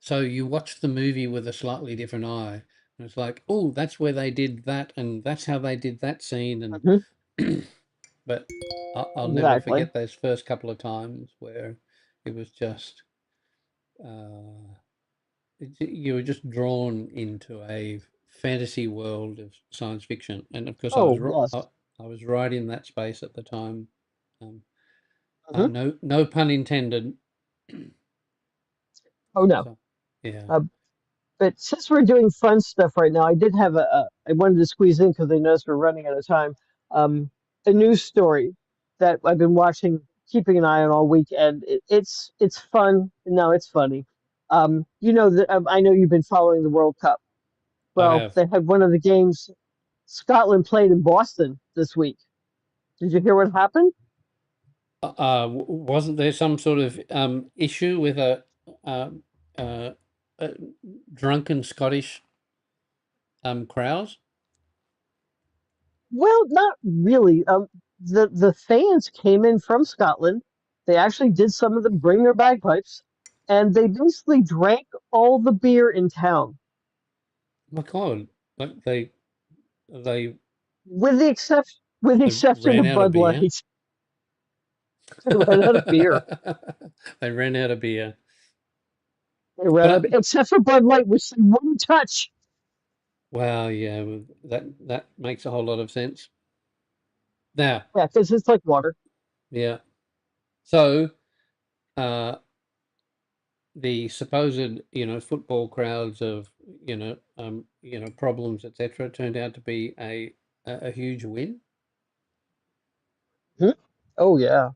so you watch the movie with a slightly different eye. And it's like, oh, that's where they did that, and that's how they did that scene, Hmm. and but I'll never Exactly. forget those first couple of times where it was just uh, you were just drawn into a fantasy world of science fiction, and of course Oh, yes. I was right in that space at the time. Um, Hmm. no pun intended. Oh, no. So yeah, Uh, but since we're doing fun stuff right now, I did have I wanted to squeeze in because I noticed we're running out of time. Um, a news story that I've been watching, keeping an eye on all week, and it's fun. No, it's funny. You know that I know you've been following the World Cup. I Well, have. they had one of the games. Scotland played in Boston this week. Did you hear what happened? Wasn't there some sort of issue with uh, uh, a drunken Scottish crowd? Well, not really. The fans came in from Scotland. They actually did, some of them bring their bagpipes, and they basically drank all the beer in town, My God, like they with the they exception ran of out of Bud beer. Light. They ran out of beer. They ran out of beer. They ran But out, except for Bud Light, which they wouldn't touch. wow, yeah, well, that makes a whole lot of sense. Now, Yeah, because it's like water. yeah. So, uh, the supposed, football crowds of, problems, etc., turned out to be a huge win. Hmm? Oh yeah.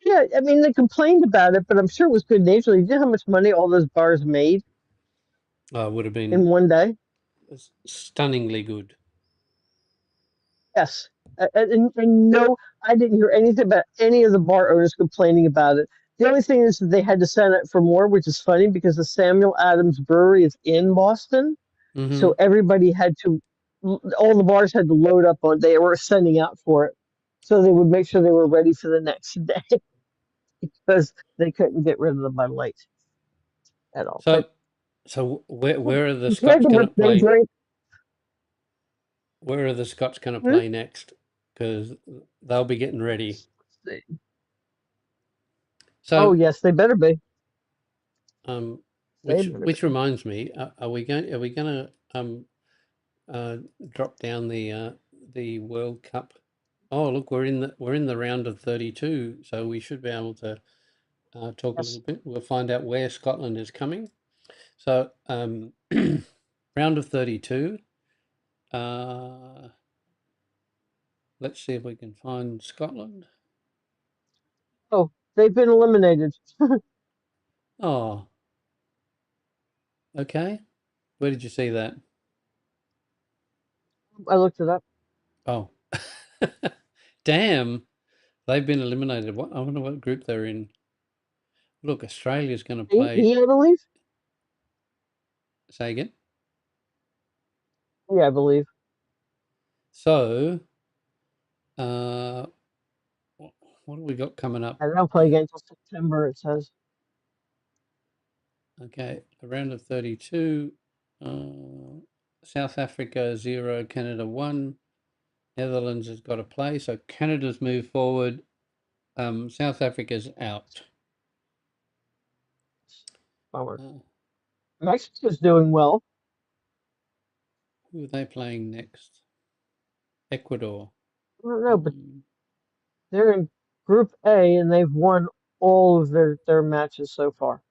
Yeah, I mean they complained about it, but I'm sure it was good naturally. Do you know how much money all those bars made Would have in been one day? stunningly good. Yes. And no, I didn't hear anything about any of the bar owners complaining about it. The only thing is that they had to sign up for more, which is funny because the Samuel Adams Brewery is in Boston. Hmm. So everybody had to, all the bars had to load up on, they were sending out for it. So they would make sure they were ready for the next day because they couldn't get rid of the Bud Light at all. But So, so where are the compared Scots to going what to they play? drink, Where are the Scots going to hmm, play next? Because they'll be getting ready. oh So, yes, they better be. um, They which better which be. reminds me, are we going to uh, drop down the World Cup? Oh, look, we're in the round of 32, so we should be able to talk a Yes. little bit. We'll find out where Scotland is coming. So, round of 32. Uh, let's see if we can find Scotland. Oh, they've been eliminated. Oh, okay. Where did you see that? I looked it up. Oh, damn. They've been eliminated. I wonder what group they're in. Look, Australia's going to play. E, I believe. Say again. Yeah, I believe. So, uh, what have we got coming up? I don't play again until September. It says. Okay, a round of 32. South Africa 0, Canada 1. Netherlands has got to play. So Canada's moved forward. South Africa's out. Bummer. Uh, Mexico's doing well. who are they playing next? Ecuador. I don't know, but Mm, they're in Group A and they've won all of their matches so far.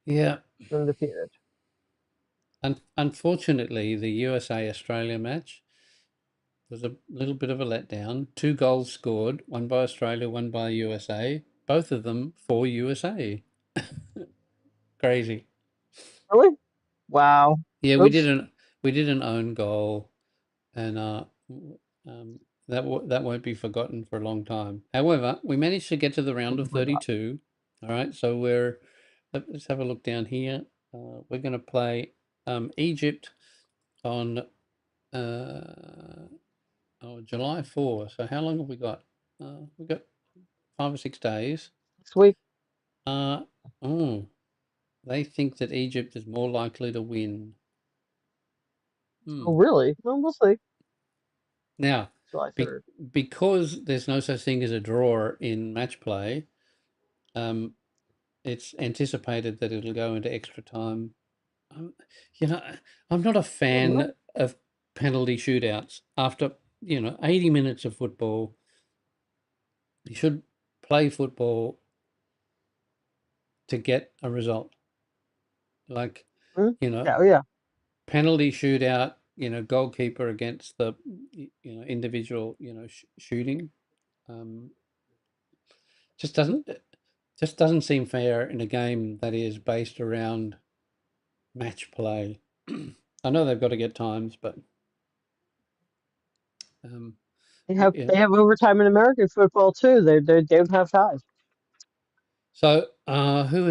yeah. Undefeated. Unfortunately, the USA Australia match was a little bit of a letdown. Two goals scored, one by Australia, one by USA. Both of them for USA. Crazy. Really? Wow. Yeah, we Oops. didn't we did an own goal, and um, that won't be forgotten for a long time. However, we managed to get to the round of Forgot. 32. All right, so let's have a look down here. We're going to play Egypt on July 4. So how long have we got? We've got 5 or 6 days. Next week. Uh, oh, they think that Egypt is more likely to win. Oh, Hmm. really? Well, we'll see. Now, July be, 3rd. because there's no such thing as a draw in match play, um, it's anticipated that it'll go into extra time. Um, you know, I'm not a Oh, really? fan of penalty shootouts. After 80 minutes of football, you should play football to get a result. Like, Hmm? you know, Yeah, oh, yeah. penalty shootout. Goalkeeper against the individual shooting. Um, just Hmm? doesn't seem fair in a game that is based around match play. I know they've got to get times, but Um, yeah. They have overtime in American football too. They don't have time. So, who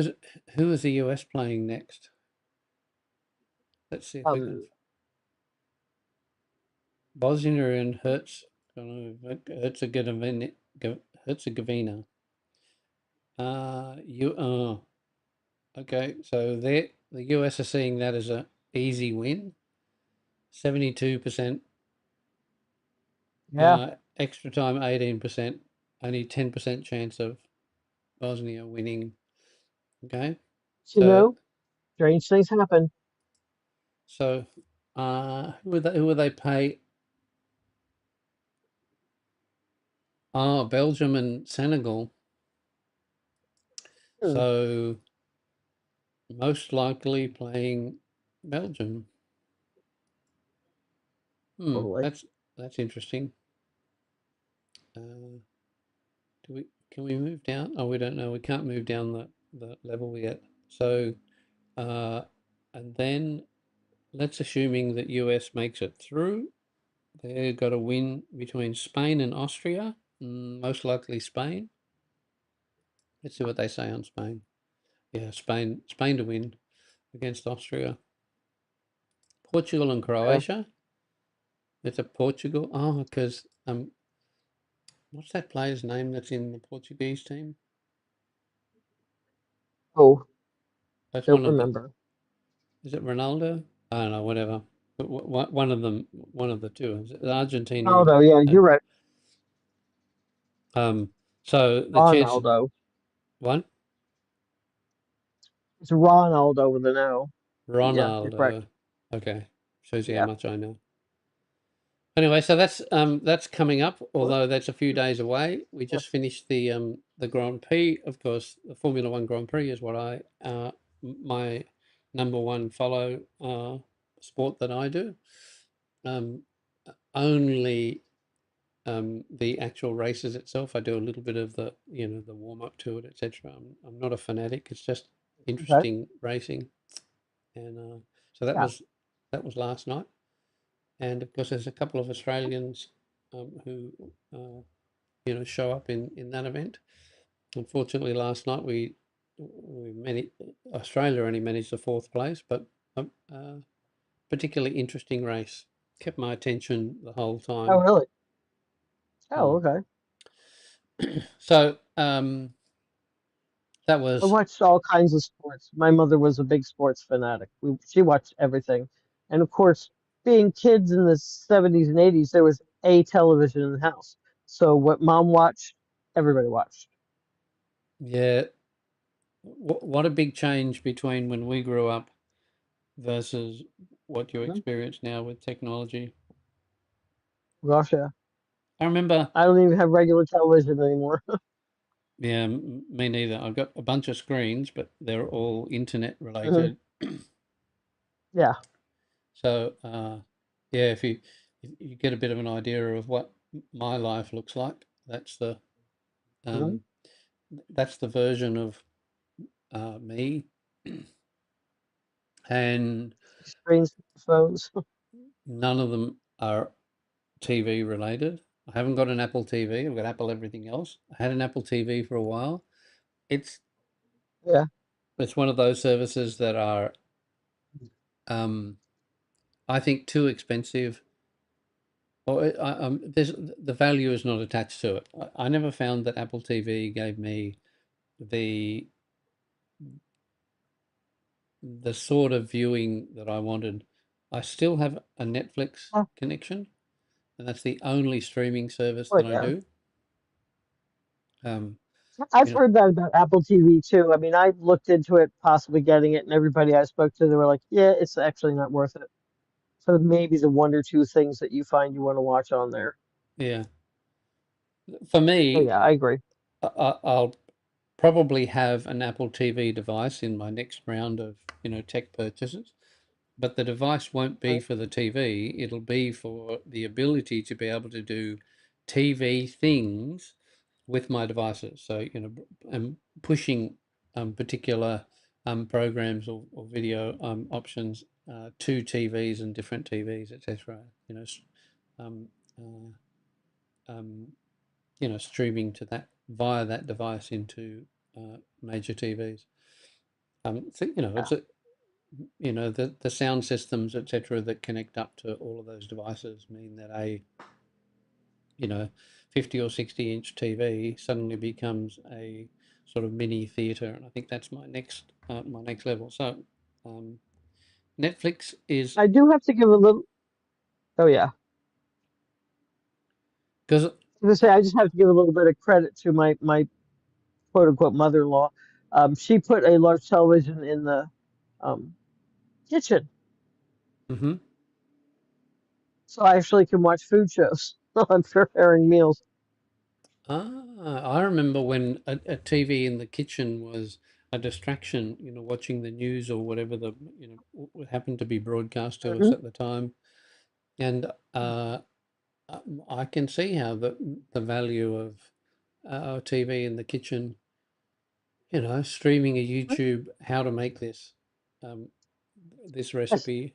is the US playing next? Let's see if we can. Um, Bosnia and Herzegovina. Herzegovina. You. Okay. So the US are seeing that as a easy win. 72%. yeah, Extra time 18%. Only 10% chance of Bosnia winning. Okay. but, you So know, strange things happen. so who would they pay? Oh, Belgium and Senegal. Hmm, So most likely playing Belgium. probably. That's interesting. Uh, do we can we move down? Oh, we don't know. We can't move down the level yet. So uh, and then let's assuming that US makes it through. They've got a win between Spain and Austria. Most likely Spain. Let's see what they say on Spain. Yeah, Spain to win against Austria. Portugal and Yeah. Croatia. It's a Portugal. Oh, because what's that player's name that's in the Portuguese team? Oh, That's don't one of the. remember. Is it Ronaldo? I don't know. Whatever. But one of them, one of the two. Is it Argentina? Ronaldo, yeah, And you're right. um. So the chance Ronaldo. one It's Ronaldo with an O. But yeah, you're correct. Ronaldo. Okay, shows you how Yeah. much I know. Anyway, so that's coming up, Well, although that's a few days away. We yeah. just finished the Grand Prix. Of course, the Formula One Grand Prix is what my number one follow sport that I do. Um, only the actual races itself. I do a little bit of the warm up to it, etc. I'm not a fanatic. It's just Okay. interesting racing, and so Yeah. that was last night. And of course, there's a couple of Australians who show up in that event. Unfortunately, last night Australia only managed the fourth place, but a particularly interesting race kept my attention the whole Oh, time. really? Oh, Hmm. okay. So that I was watched all kinds of sports. My mother was a big sports fanatic. She watched everything. And of course, being kids in the 70s and 80s, there was a television in the house. So what mom watched, everybody watched. yeah. What a big change between when we grew up versus what you Mhm. experience now with technology. Gosh, yeah. I remember. I don't even have regular television anymore. Yeah, me neither. I've got a bunch of screens, but they're all internet Mhm. related. Yeah. So, yeah, if you get a bit of an idea of what my life looks like, Mhm. um, that's the version of me, and Screens, phones. none of them are TV related. I haven't got an Apple TV. I've got Apple everything else. I had an Apple TV for a while. It's Yeah. it's one of those services that are, um, I think, too expensive. Or there's the value is not attached to it. I never found that Apple TV gave me the the sort of viewing that I wanted. I still have a Netflix Oh, connection, and that's the only streaming service oh, that I yeah. do. Um, I've you know, heard that about Apple TV too. I mean, I looked into it, possibly getting it, and everybody I spoke to, they were like, "Yeah, it's actually not worth it." So maybe the one or two things that you find you want to watch on there. yeah. For Oh me, yeah, I agree. I'll probably have an Apple TV device in my next round of tech purchases. But the device won't be Right. for the TV. It'll be for the ability to be able to do TV things with my devices. So, I'm pushing particular programs or video options to TVs and different TVs, etc. uh, streaming to that via that device into major TVs. So Yeah. it's the sound systems, etc., that connect up to all of those devices mean that a 50 or 60-inch TV suddenly becomes a sort of mini theater, and I think that's my next level. So um, Netflix is I do have to give a little. Oh yeah. because I was gonna say I just have to give a little bit of credit to my quote unquote mother-in-law. She put a large television in the um, kitchen, hmm so I actually can watch food shows while I'm preparing meals. I remember when a TV in the kitchen was a distraction, watching the news or whatever happened to be broadcast to us Hmm. at the time. And I can see how the value of a TV in the kitchen, streaming a YouTube, how to make um, this Yes, recipe.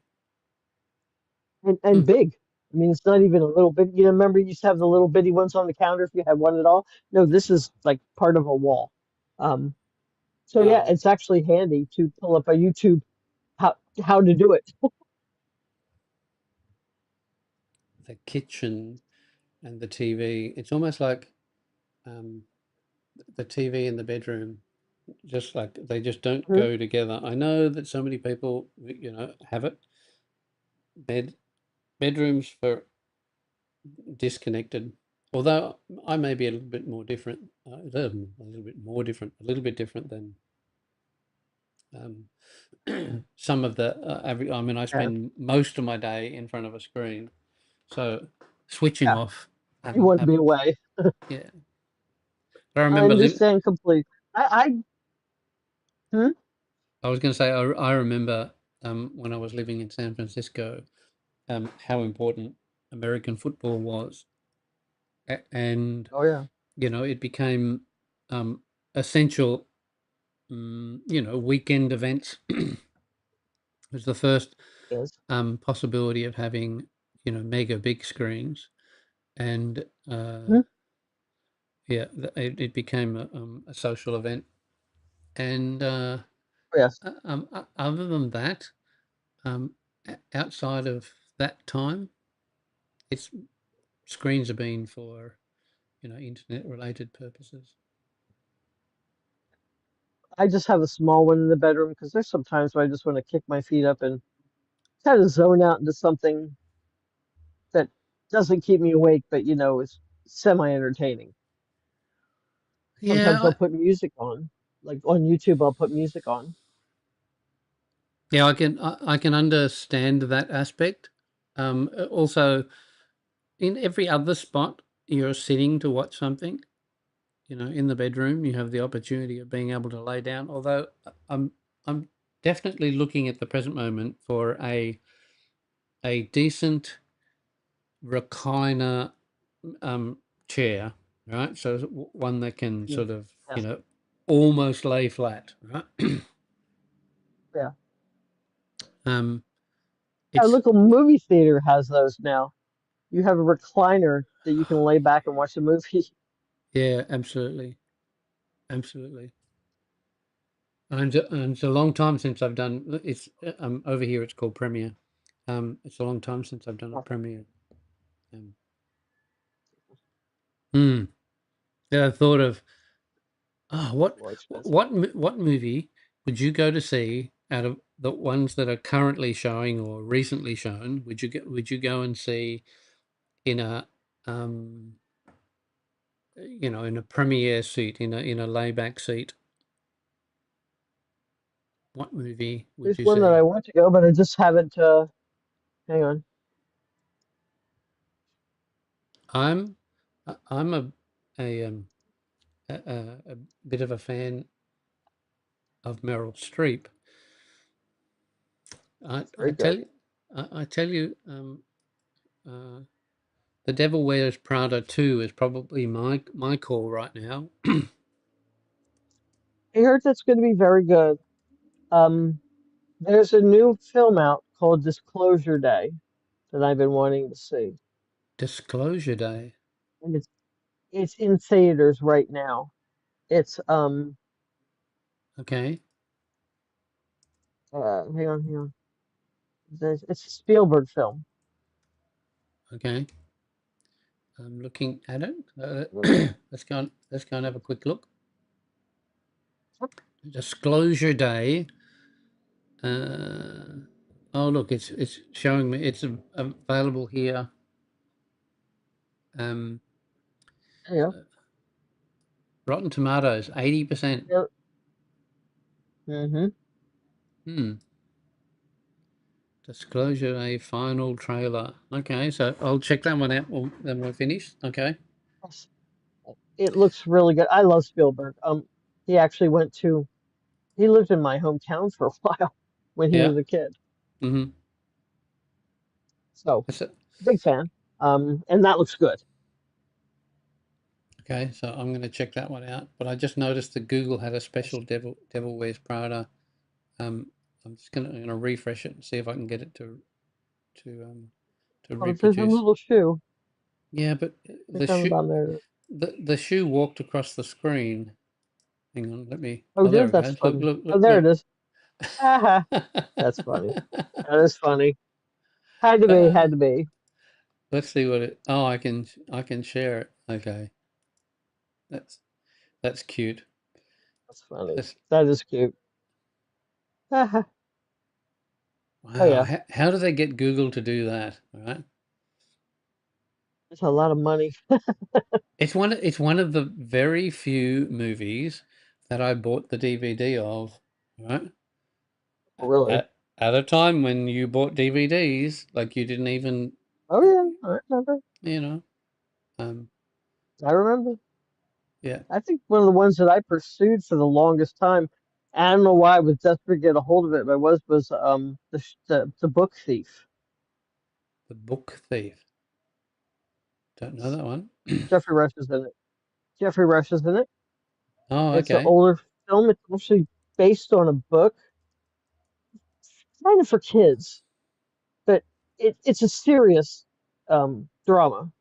and Mm. big. I mean, it's not even a little bit. You know, remember you used to have the little bitty ones on the counter if you had one at all. No, this is like part of a wall. Um, so yeah, Wow, it's actually handy to pull up a YouTube how to do it. the kitchen and the TV. It's almost like um, the TV in the bedroom, just like they just don't Mhm. go together. I know that so many people, have it. Bed bedrooms for disconnected. Although I may be a little bit more different, a little bit different than some of the every. I mean, I Yeah, spend most of my day in front of a screen, so switching yeah. off You want to be happens. away. Yeah, I I remember living. understand completely. Hmm? I was going to say I remember when I was living in San Francisco, how important American football was, and Oh yeah, it became essential. Weekend events was the first yes. possibility of having mega big screens, and Hmm? yeah, it became a social event. And Yes. other than that, outside of that time, it's screens have been for internet related purposes. I just have a small one in the bedroom because there's some times where I just want to kick my feet up and kind of zone out into something that doesn't keep me awake, but is semi entertaining. Yeah, Sometimes I'll put music on, like on YouTube, I'll put music on. yeah, I can understand that aspect. Also, in every other spot you're sitting to watch something, in the bedroom, you have the opportunity of being able to lay down. Although I'm definitely looking at the present moment for a decent recliner chair, right? So one that can Mm. sort of Yes. almost lay flat, right? Yeah. um, Our it's local movie theater has those now. You have a recliner that you can lay back and watch a movie. yeah, absolutely, absolutely. And it's a long time since I've done it's over here. It's called Premiere. It's a long time since I've done a Premiere. Um, hmm. Yeah, I thought of what More expensive. what movie would you go to see out of the ones that are currently showing or recently shown? Would you go and see in a um in a premiere seat in a layback seat? What movie would There's you one that I see? want to go, but I just haven't. Hang on. I'm I'm a bit of a fan of Meryl Streep. I It's I very tell good. you, I tell you, uh, The Devil Wears Prada 2 is probably my call right now. I heard that's going to be very good. Um, there's a new film out called Disclosure Day that I've been wanting to see. Disclosure Day. and it's in theaters right now. It's Okay. hang on. It's a Spielberg film. Okay. I'm looking at it. Yep. Let's go and have a quick look. Disclosure Day. Oh, look, it's showing me it's available here. Um, Yeah. Rotten Tomatoes, 80%. Yep. Mm-hmm. Hmm. Disclosure Day final trailer. Okay, so I'll check that one out. Then we're finished. Okay. It looks really good. I love Spielberg. He actually he lived in my hometown for a while when he Yeah. was a kid. Mm-hmm. So That's it. big fan. And that looks good. Okay, so I'm going to check that one out. But I just noticed that Google had a Yes. special Devil Wears Prada. I'm just going to refresh it and see if I can get it to um to Oh, there's a reproduce. little shoe. Yeah, but Right the down the shoe bottom there. the shoe walked across the screen. Hang on, let me. Oh, Oh, there dude, it that's goes. Look, funny. look, Oh, look, there look. it is. Haha, that's funny. That is funny. Had to be, uh, had to be. let's see what it. Oh, I can share it. Okay, that's that's cute. That's funny. That's, That is cute. Haha. Oh wow. yeah, How do they get Google to do that? All right. it's a lot of money. It's one of the very few movies that I bought the DVD of, right? Really. At a time when you bought DVDs, like you didn't even, Oh yeah, I remember. you know, um, I remember. yeah, I think one of the ones that I pursued for the longest time. I don't know why I was desperate to get a hold of it, but was the Book Thief. The Book Thief. Don't know that one. Jeffrey Rush is in it. Jeffrey Rush is in it. Oh, It's an okay. older film. It's actually based on a book, kind of for kids, but it's a serious drama.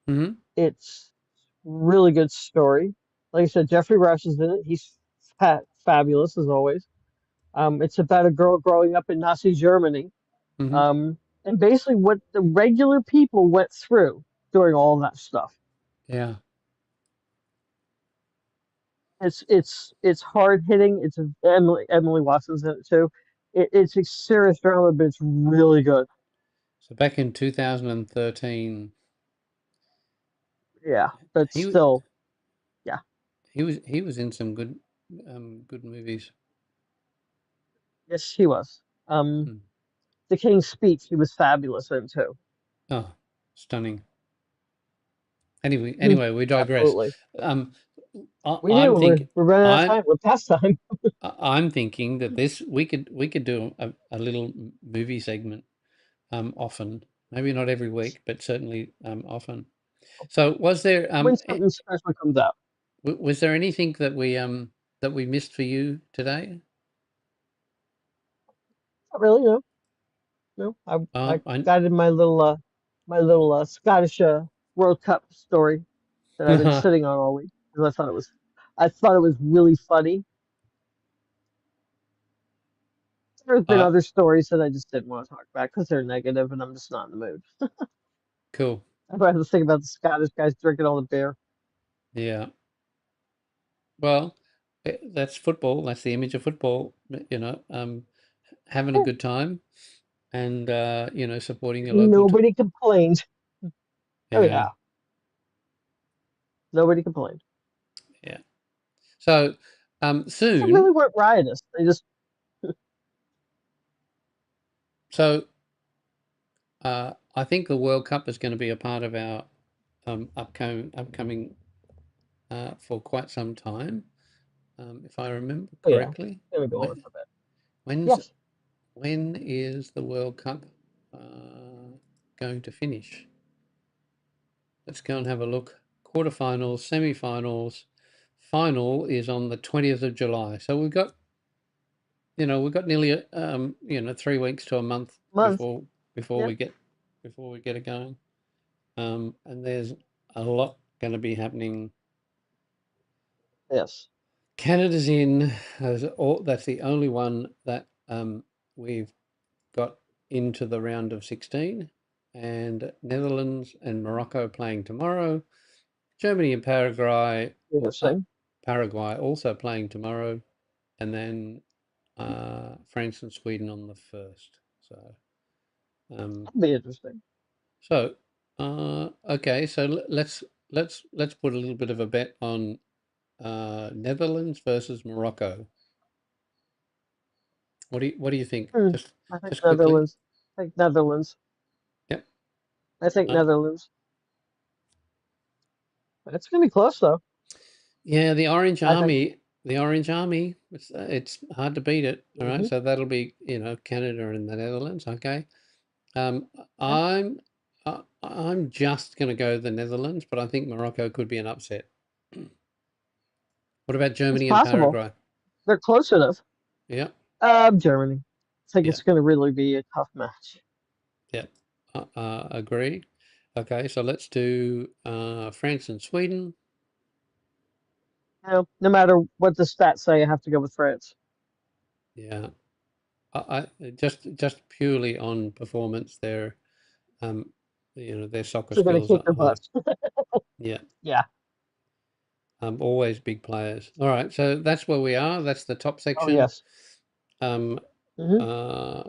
Mm-hmm. It's really good story. Like I said, Jeffrey Rush is in it. He's fabulous as always. It's about a girl growing up in Nazi Germany, Mm-hmm. um, and basically what the regular people went through during all that stuff. Yeah. It's hard hitting. Emily Watson's in it too. It's a serious drama, but it's really good. So back in 2013, Yeah, but he still, yeah. he was in some good movies. Yes, he was. Hmm. The King's Speech, he was fabulous in too. Oh, stunning. Anyway, we digress. Absolutely. Um, I, We do. I'm think We're running out of I'm time. We're past time. I'm thinking that this we could do a little movie segment often, maybe not every week, but certainly often. So When something special comes out. was there anything that we missed for you today? Not really, no. No. I I got in my little Scottish World Cup story that I've been sitting on all week because I thought it was really funny. There's been uh, other stories that I just didn't want to talk about because they're negative and I'm just not in the mood. cool. I'd rather think about the Scottish guys drinking all the beer. Yeah. Well, that's football. That's the image of football. Having a Yeah. good time and supporting your local. Nobody complained. Oh Yeah. yeah, nobody complained. Yeah. So They really soon. weren't riotous. They just So I think the World Cup is going to be a part of our upcoming for quite some time, if I remember oh yeah, correctly. gonna go on When, for a bit. when's Yes. when is the World Cup going to finish? Let's go and have a look. Quarterfinals, semi-finals, final is on the 20th of July. So we've got nearly 3 weeks to a month Month. before before Yeah. we get before we get it going. And there's a lot going to be happening. Yes. Canada's in. That's the only one that we've got into the round of 16, and Netherlands and Morocco playing tomorrow. Germany and Interesting. Paraguay also playing tomorrow, and then France and Sweden on the 1st. So, That'd be interesting. so okay. So let's put a little bit of a bet on Netherlands versus Morocco. What do you think? Hmm. Just I think just quickly. Netherlands. I think Netherlands. Yep. I think Uh, Netherlands. It's gonna be close though. yeah, the Orange I think. Army. The Orange Army. It's hard to beat it. All right. Hmm. So that'll be Canada and the Netherlands. Okay. Um, Yeah, I'm just going to go the Netherlands, but I think Morocco could be an upset. What about it's Germany and possible. Paraguay? They're close enough. Yeah, Germany. I think yeah, it's gonna really be a tough match. yeah. Agree. Okay, so let's do France and Sweden. No matter what the stats say, I have to go with France. Yeah, just purely on performance, um, their soccer They're gonna skills kick are their high. butts. Yeah, Yeah. always big players. All right, so that's where we are. That's the top Oh section. yes. Um, Hmm. uh,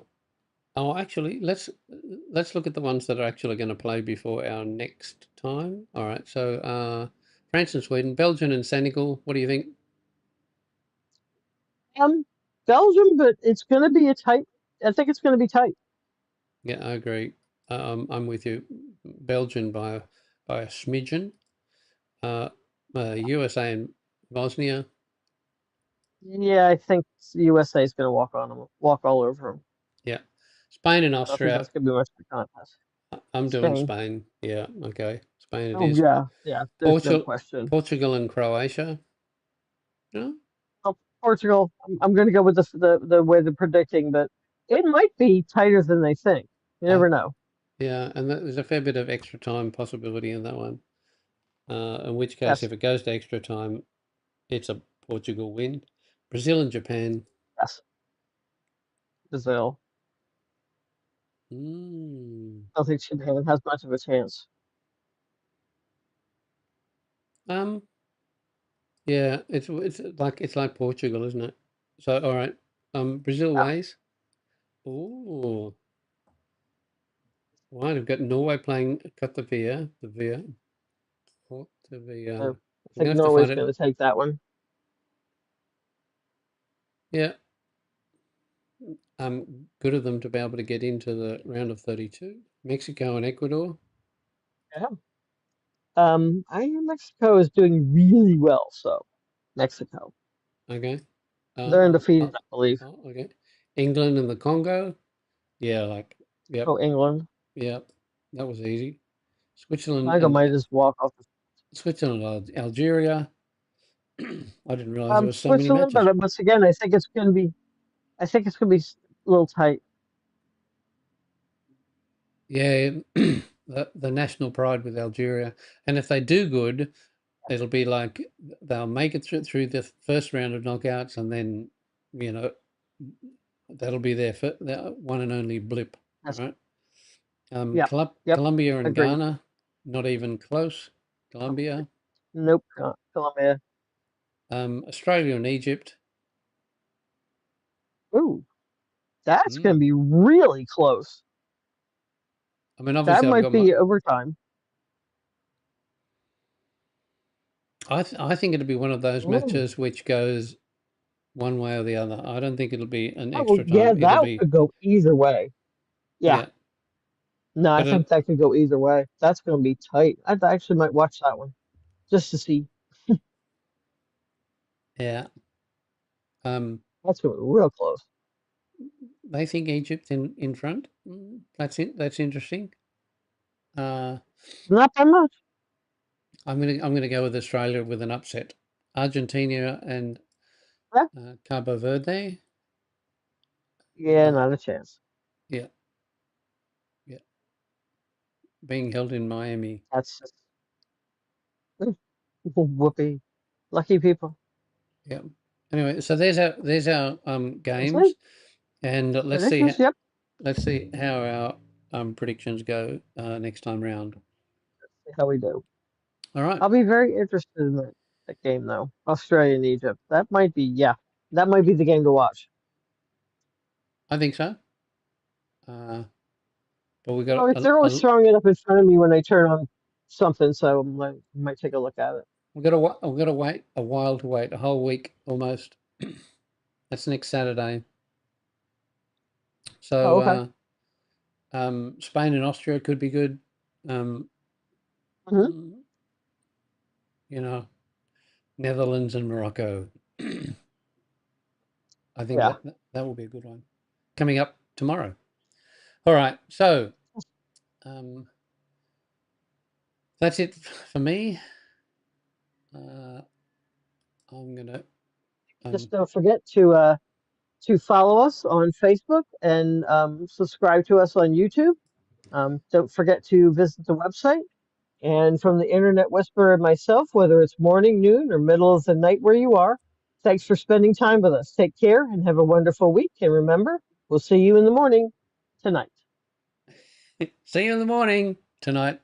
Oh, actually, let's look at the ones that are actually going to play before our next time. All right, so France and Sweden, Belgium and Senegal. What do you think? Um, Belgium, but it's gonna be a tight. I think it's gonna be tight. Yeah, I agree. I'm with you. Belgium by a smidgen. Uh, USA and Bosnia. Yeah, I think USA is gonna walk on them, walk all over them. Yeah, Spain and I don't think Austria. that's gonna be much of a contest. I'm doing Spain. Spain. Yeah, okay, Spain it Oh is. yeah, yeah. There's no Portugal, question. Portugal and Croatia. No? Oh, Portugal. I'm gonna go with the way they're predicting, but it might be tighter than they think. You Uh, never know. yeah, and there's a fair bit of extra time possibility in that one. In which case, Yes, if it goes to extra time, it's a Portugal win. Brazil and Japan. yes. Brazil. Mm. I don't think Japan has much of a chance. Um. Yeah, it's like Portugal, isn't it? So all right. Brazil Yeah. ways. Oh, right. I've got Norway playing Kotovia, the Via, Yeah. Kotovia. I I'm gonna think have to find Norway's it. gonna take that one. Yeah. Good of them to be able to get into the round of 32. Mexico and Ecuador. Yeah. I hear Mexico is doing really well, so Mexico. Okay. They're Uh, undefeated, uh, I believe. okay. England and the Congo. Yeah, yep, Oh, England. yep. That was easy. Switzerland Michael and might just walk off the Algeria. I didn't realize there were so many Switzerland, matches. but once again, I think it's gonna be. I think it's gonna be a little tight. Yeah, the national pride with Algeria, and if they do good, it'll be like they'll make it through the first round of knockouts, and then you know that'll be their one and only blip. All Yes. right. Yep. Yep. Colombia and Agreed. Ghana, not even close. Colombia. Nope. Colombia. Australia and Egypt. Ooh, that's Mm. gonna be really close. I mean, That obviously, I've might got my. be overtime. I think it'll be one of those Ooh. matches which goes one way or the other. I don't think it'll be an Oh, extra yeah, time. It'll that be could go either way. Yeah. yeah, No, I but think that could go either way. That's gonna be tight. I actually might watch that one just to see. yeah. Um, That's gonna be real close. they think Egypt in front. That's it. That's interesting. Uh, Not that much. I'm gonna go with Australia with an upset. Argentina and Yeah. Cabo Verde. Yeah, Uh, not a chance. yeah, yeah. being held in Miami. That's just whoopee. Lucky people. Yeah. Anyway, so there's our That's it. games, and Predictions. Yep. let's see how our predictions go next time round. See how we do. All right. I'll be very interested in that game though. Australia and Egypt. That might be that might be the game to watch. I think so. But we Well, got they're always throwing it up in front of me when I turn on something, so I might take a look at it. we've got to wait a while to wait, a whole week almost. That's next Saturday. Oh, okay. So Spain and Austria could be good. hmm You know, Netherlands and Morocco. I think Yeah. that will be a good one coming up tomorrow. All right, so that's it for me. I'm gonna Just don't forget to follow us on Facebook and subscribe to us on YouTube. Don't forget to visit the website. And from the Internet Whisperer and myself, whether it's morning, noon, or middle of the night where you are, thanks for spending time with us. Take care and have a wonderful week. And remember, we'll see you in the morning tonight. see you in the morning tonight.